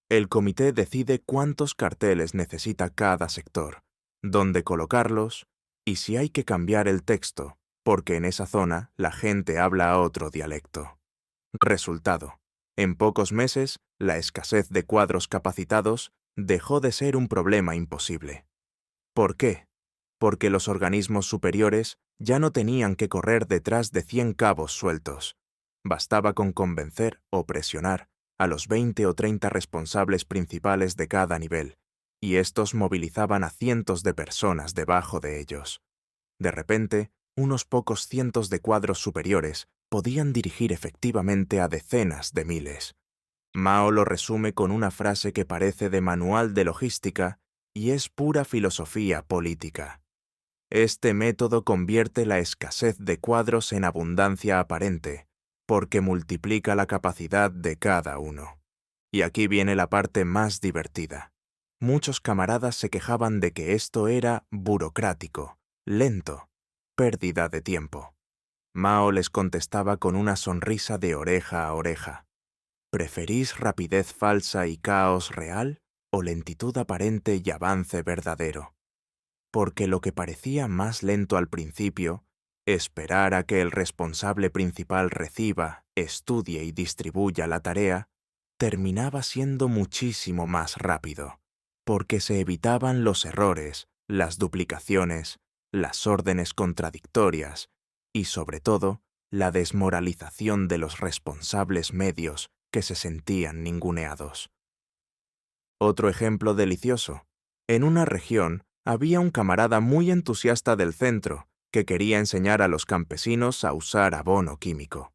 A: El comité decide cuántos carteles necesita cada sector, dónde colocarlos y si hay que cambiar el texto, porque en esa zona la gente habla otro dialecto. Resultado: en pocos meses, la escasez de cuadros capacitados dejó de ser un problema imposible. ¿Por qué? Porque los organismos superiores ya no tenían que correr detrás de 100 cabos sueltos. Bastaba con convencer o presionar a los 20 o 30 responsables principales de cada nivel, y estos movilizaban a cientos de personas debajo de ellos. De repente, unos pocos cientos de cuadros superiores podían dirigir efectivamente a decenas de miles. Mao lo resume con una frase que parece de manual de logística y es pura filosofía política. Este método convierte la escasez de cuadros en abundancia aparente, porque multiplica la capacidad de cada uno. Y aquí viene la parte más divertida. Muchos camaradas se quejaban de que esto era burocrático, lento, pérdida de tiempo. Mao les contestaba con una sonrisa de oreja a oreja. ¿Preferís rapidez falsa y caos real o lentitud aparente y avance verdadero? Porque lo que parecía más lento al principio, esperar a que el responsable principal reciba, estudie y distribuya la tarea, terminaba siendo muchísimo más rápido, porque se evitaban los errores, las duplicaciones, las órdenes contradictorias y, sobre todo, la desmoralización de los responsables medios que se sentían ninguneados. Otro ejemplo delicioso. En una región había un camarada muy entusiasta del centro que quería enseñar a los campesinos a usar abono químico.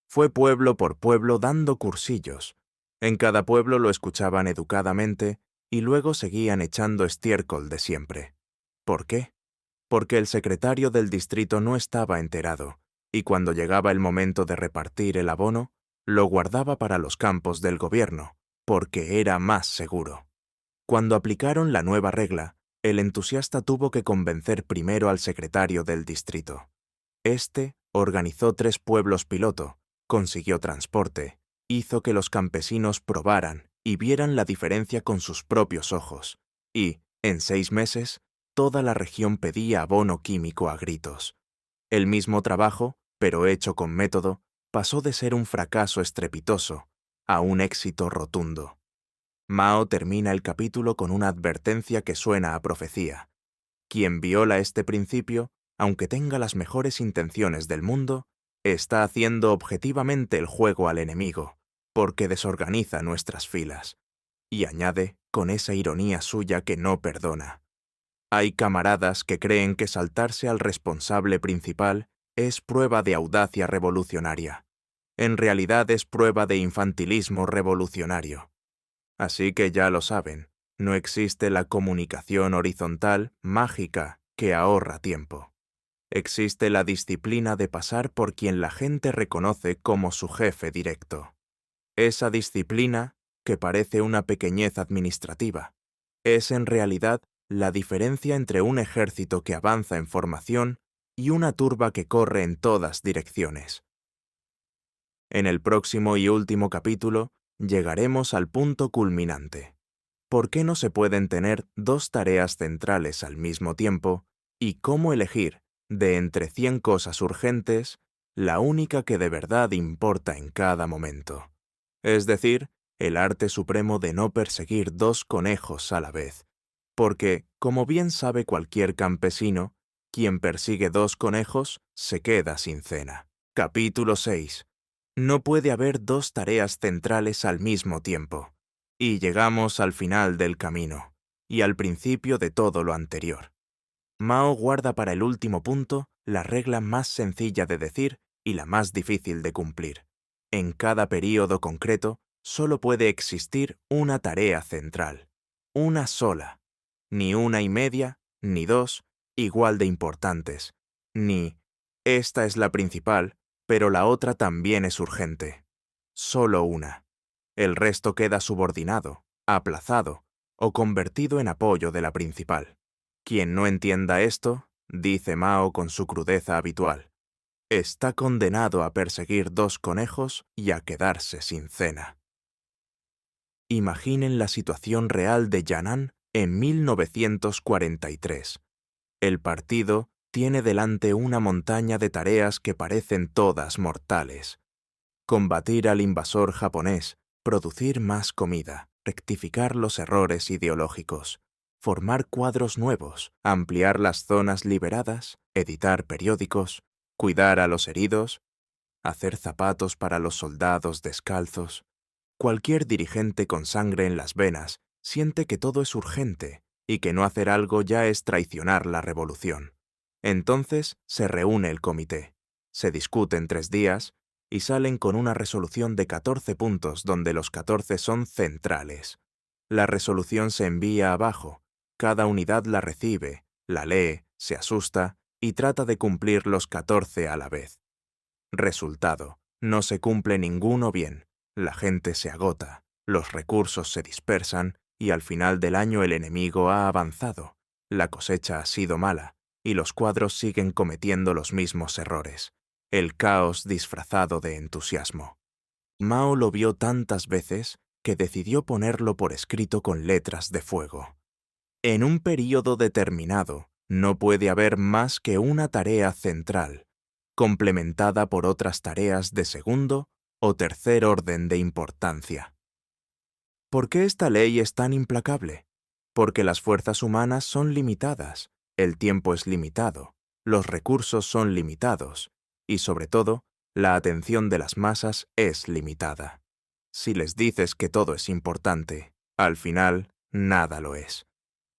A: Fue pueblo por pueblo dando cursillos. En cada pueblo lo escuchaban educadamente y luego seguían echando estiércol de siempre. ¿Por qué? Porque el secretario del distrito no estaba enterado, y cuando llegaba el momento de repartir el abono, lo guardaba para los campos del gobierno, porque era más seguro. Cuando aplicaron la nueva regla, el entusiasta tuvo que convencer primero al secretario del distrito. Este organizó 3 pueblos piloto, consiguió transporte, hizo que los campesinos probaran y vieran la diferencia con sus propios ojos, y, en 6 meses, toda la región pedía abono químico a gritos. El mismo trabajo, pero hecho con método, pasó de ser un fracaso estrepitoso a un éxito rotundo. Mao termina el capítulo con una advertencia que suena a profecía. Quien viola este principio, aunque tenga las mejores intenciones del mundo, está haciendo objetivamente el juego al enemigo, porque desorganiza nuestras filas. Y añade, con esa ironía suya que no perdona: hay camaradas que creen que saltarse al responsable principal es prueba de audacia revolucionaria. En realidad es prueba de infantilismo revolucionario. Así que ya lo saben, no existe la comunicación horizontal mágica que ahorra tiempo. Existe la disciplina de pasar por quien la gente reconoce como su jefe directo. Esa disciplina, que parece una pequeñez administrativa, es en realidad la diferencia entre un ejército que avanza en formación y una turba que corre en todas direcciones. En el próximo y último capítulo llegaremos al punto culminante. ¿Por qué no se pueden tener dos tareas centrales al mismo tiempo y cómo elegir, de entre 100 cosas urgentes, la única que de verdad importa en cada momento? Es decir, el arte supremo de no perseguir dos conejos a la vez. Porque, como bien sabe cualquier campesino, quien persigue dos conejos se queda sin cena. Capítulo 6. No puede haber dos tareas centrales al mismo tiempo. Y llegamos al final del camino, y al principio de todo lo anterior. Mao guarda para el último punto la regla más sencilla de decir y la más difícil de cumplir. En cada período concreto solo puede existir una tarea central, una sola. Ni una y media, ni dos, igual de importantes, ni esta es la principal, pero la otra también es urgente. Solo una. El resto queda subordinado, aplazado o convertido en apoyo de la principal. Quien no entienda esto, dice Mao con su crudeza habitual, está condenado a perseguir dos conejos y a quedarse sin cena. Imaginen la situación real de Yan'an en 1943. El partido tiene delante una montaña de tareas que parecen todas mortales. Combatir al invasor japonés, producir más comida, rectificar los errores ideológicos, formar cuadros nuevos, ampliar las zonas liberadas, editar periódicos, cuidar a los heridos, hacer zapatos para los soldados descalzos. Cualquier dirigente con sangre en las venas siente que todo es urgente y que no hacer algo ya es traicionar la revolución. Entonces se reúne el comité, se discuten 3 días y salen con una resolución de 14 puntos donde los 14 son centrales. La resolución se envía abajo, cada unidad la recibe, la lee, se asusta y trata de cumplir los 14 a la vez. Resultado: no se cumple ninguno bien, la gente se agota, los recursos se dispersan y al final del año el enemigo ha avanzado, la cosecha ha sido mala y los cuadros siguen cometiendo los mismos errores. El caos disfrazado de entusiasmo. Mao lo vio tantas veces que decidió ponerlo por escrito con letras de fuego. En un período determinado, no puede haber más que una tarea central, complementada por otras tareas de segundo o tercer orden de importancia. ¿Por qué esta ley es tan implacable? Porque las fuerzas humanas son limitadas, el tiempo es limitado, los recursos son limitados, y sobre todo, la atención de las masas es limitada. Si les dices que todo es importante, al final, nada lo es.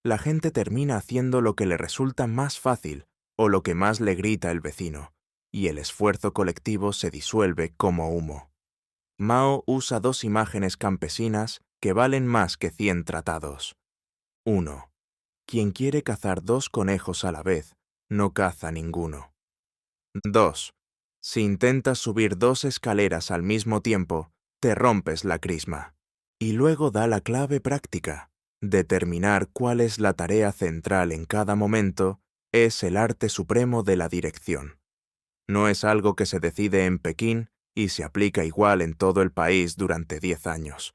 A: La gente termina haciendo lo que le resulta más fácil o lo que más le grita el vecino, y el esfuerzo colectivo se disuelve como humo. Mao usa 2 imágenes campesinas que valen más que 100 tratados. 1. Quien quiere cazar 2 conejos a la vez, no caza ninguno. 2. Si intentas subir 2 escaleras al mismo tiempo, te rompes la crisma. Y luego da la clave práctica. Determinar cuál es la tarea central en cada momento es el arte supremo de la dirección. No es algo que se decide en Pekín y se aplica igual en todo el país durante 10 años.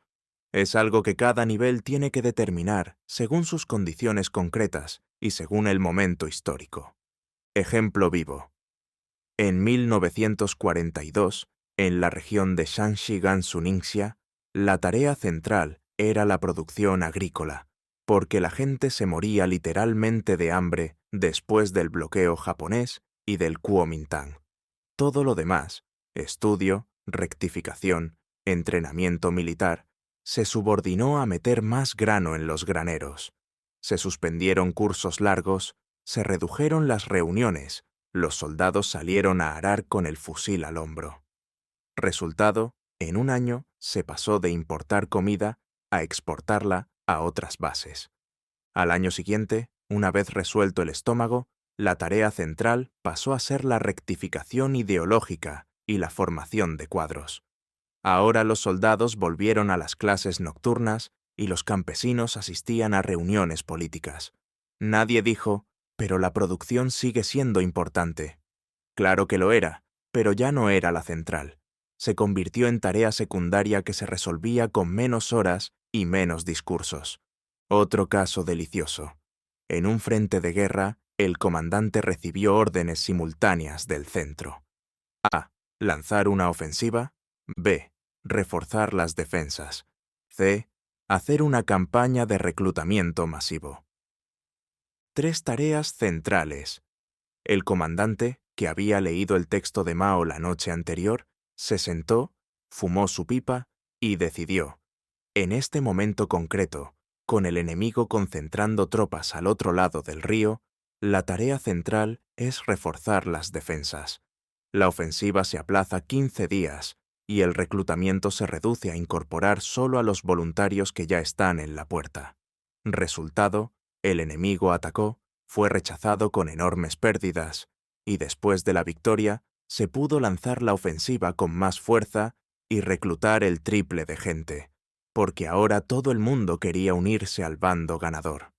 A: Es algo que cada nivel tiene que determinar según sus condiciones concretas y según el momento histórico. Ejemplo vivo. En 1942, en la región de Shanxi Gansu Ningxia, la tarea central era la producción agrícola, porque la gente se moría literalmente de hambre después del bloqueo japonés y del Kuomintang. Todo lo demás, estudio, rectificación, entrenamiento militar, se subordinó a meter más grano en los graneros. Se suspendieron cursos largos, se redujeron las reuniones, los soldados salieron a arar con el fusil al hombro. Resultado, en un año se pasó de importar comida a exportarla a otras bases. Al año siguiente, una vez resuelto el estómago, la tarea central pasó a ser la rectificación ideológica y la formación de cuadros. Ahora los soldados volvieron a las clases nocturnas y los campesinos asistían a reuniones políticas. Nadie dijo, pero la producción sigue siendo importante. Claro que lo era, pero ya no era la central. Se convirtió en tarea secundaria que se resolvía con menos horas y menos discursos. Otro caso delicioso. En un frente de guerra, el comandante recibió órdenes simultáneas del centro. A. Lanzar una ofensiva. B. Reforzar las defensas. C. Hacer una campaña de reclutamiento masivo. 3 tareas centrales. El comandante, que había leído el texto de Mao la noche anterior, se sentó, fumó su pipa y decidió, en este momento concreto, con el enemigo concentrando tropas al otro lado del río, la tarea central es reforzar las defensas. La ofensiva se aplaza 15 días y el reclutamiento se reduce a incorporar solo a los voluntarios que ya están en la puerta. Resultado, el enemigo atacó, fue rechazado con enormes pérdidas, y después de la victoria se pudo lanzar la ofensiva con más fuerza y reclutar el triple de gente, porque ahora todo el mundo quería unirse al bando ganador.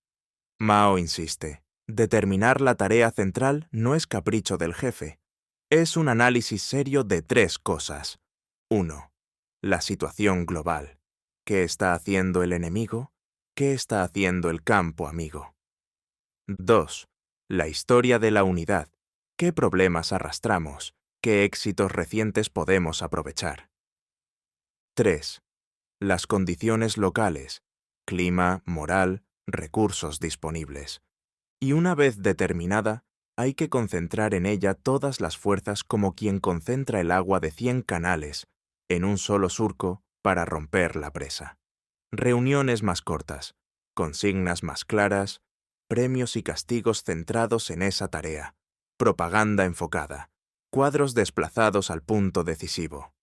A: Mao insiste, determinar la tarea central no es capricho del jefe, es un análisis serio de 3 cosas. 1. La situación global. ¿Qué está haciendo el enemigo? ¿Qué está haciendo el campo amigo? 2. La historia de la unidad. ¿Qué problemas arrastramos? ¿Qué éxitos recientes podemos aprovechar? 3. Las condiciones locales. Clima, moral, recursos disponibles. Y una vez determinada, hay que concentrar en ella todas las fuerzas como quien concentra el agua de 100 canales en un solo surco para romper la presa. Reuniones más cortas, consignas más claras, premios y castigos centrados en esa tarea, propaganda enfocada, cuadros desplazados al punto decisivo.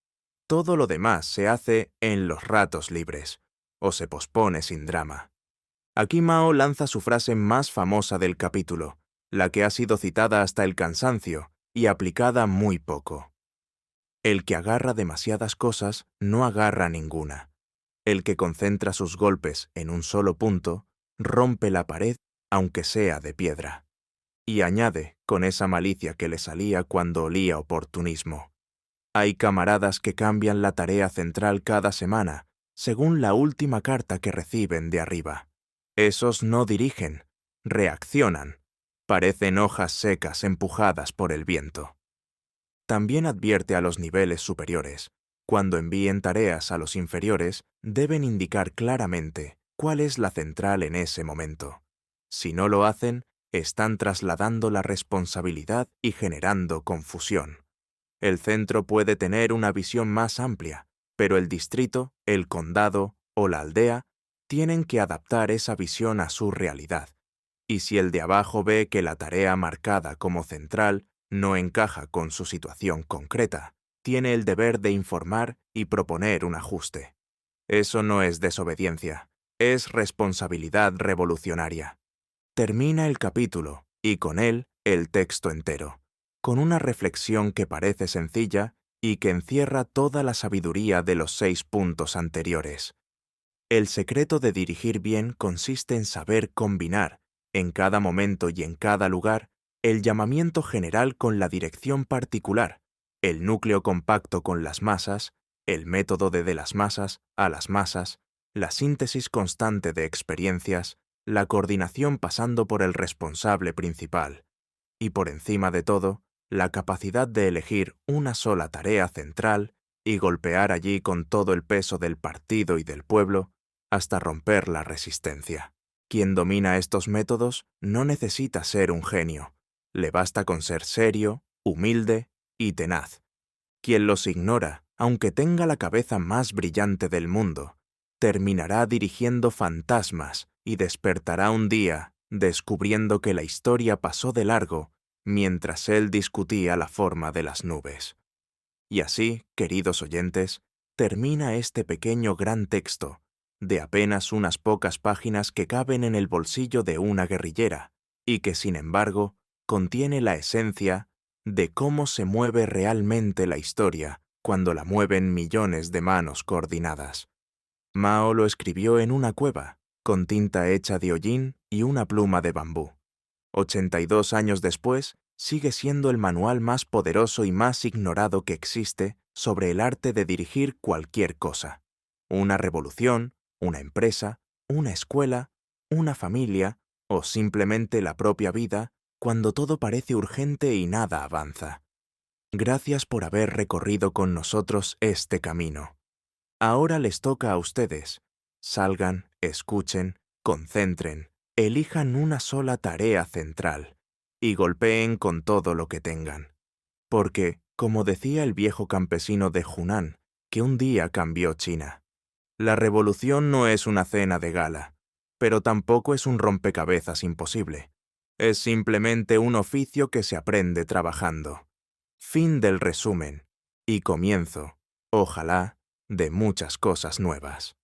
A: Todo lo demás se hace en los ratos libres, o se pospone sin drama. Aquí Mao lanza su frase más famosa del capítulo, la que ha sido citada hasta el cansancio y aplicada muy poco. El que agarra demasiadas cosas no agarra ninguna. El que concentra sus golpes en un solo punto rompe la pared aunque sea de piedra. Y añade, con esa malicia que le salía cuando olía oportunismo, hay camaradas que cambian la tarea central cada semana, según la última carta que reciben de arriba. Esos no dirigen, reaccionan. Parecen hojas secas empujadas por el viento. También advierte a los niveles superiores. Cuando envíen tareas a los inferiores, deben indicar claramente cuál es la central en ese momento. Si no lo hacen, están trasladando la responsabilidad y generando confusión. El centro puede tener una visión más amplia, pero el distrito, el condado o la aldea tienen que adaptar esa visión a su realidad. Y si el de abajo ve que la tarea marcada como central no encaja con su situación concreta, tiene el deber de informar y proponer un ajuste. Eso no es desobediencia, es responsabilidad revolucionaria. Termina el capítulo, y con él el texto entero, con una reflexión que parece sencilla y que encierra toda la sabiduría de los 6 puntos anteriores. El secreto de dirigir bien consiste en saber combinar, en cada momento y en cada lugar, el llamamiento general con la dirección particular, el núcleo compacto con las masas, el método de las masas a las masas, la síntesis constante de experiencias, la coordinación pasando por el responsable principal, y por encima de todo, la capacidad de elegir una sola tarea central y golpear allí con todo el peso del partido y del pueblo hasta romper la resistencia. Quien domina estos métodos no necesita ser un genio, le basta con ser serio, humilde y tenaz. Quien los ignora, aunque tenga la cabeza más brillante del mundo, terminará dirigiendo fantasmas y despertará un día descubriendo que la historia pasó de largo mientras él discutía la forma de las nubes. Y así, queridos oyentes, termina este pequeño gran texto, de apenas unas pocas páginas que caben en el bolsillo de una guerrillera, y que, sin embargo, contiene la esencia de cómo se mueve realmente la historia cuando la mueven millones de manos coordinadas. Mao lo escribió en una cueva, con tinta hecha de hollín y una pluma de bambú. 82 años después, sigue siendo el manual más poderoso y más ignorado que existe sobre el arte de dirigir cualquier cosa. Una revolución, una empresa, una escuela, una familia o simplemente la propia vida cuando todo parece urgente y nada avanza. Gracias por haber recorrido con nosotros este camino. Ahora les toca a ustedes. Salgan, escuchen, concentren, elijan una sola tarea central y golpeen con todo lo que tengan. Porque, como decía el viejo campesino de Hunan, que un día cambió China, la revolución no es una cena de gala, pero tampoco es un rompecabezas imposible. Es simplemente un oficio que se aprende trabajando. Fin del resumen. Y comienzo, ojalá, de muchas cosas nuevas.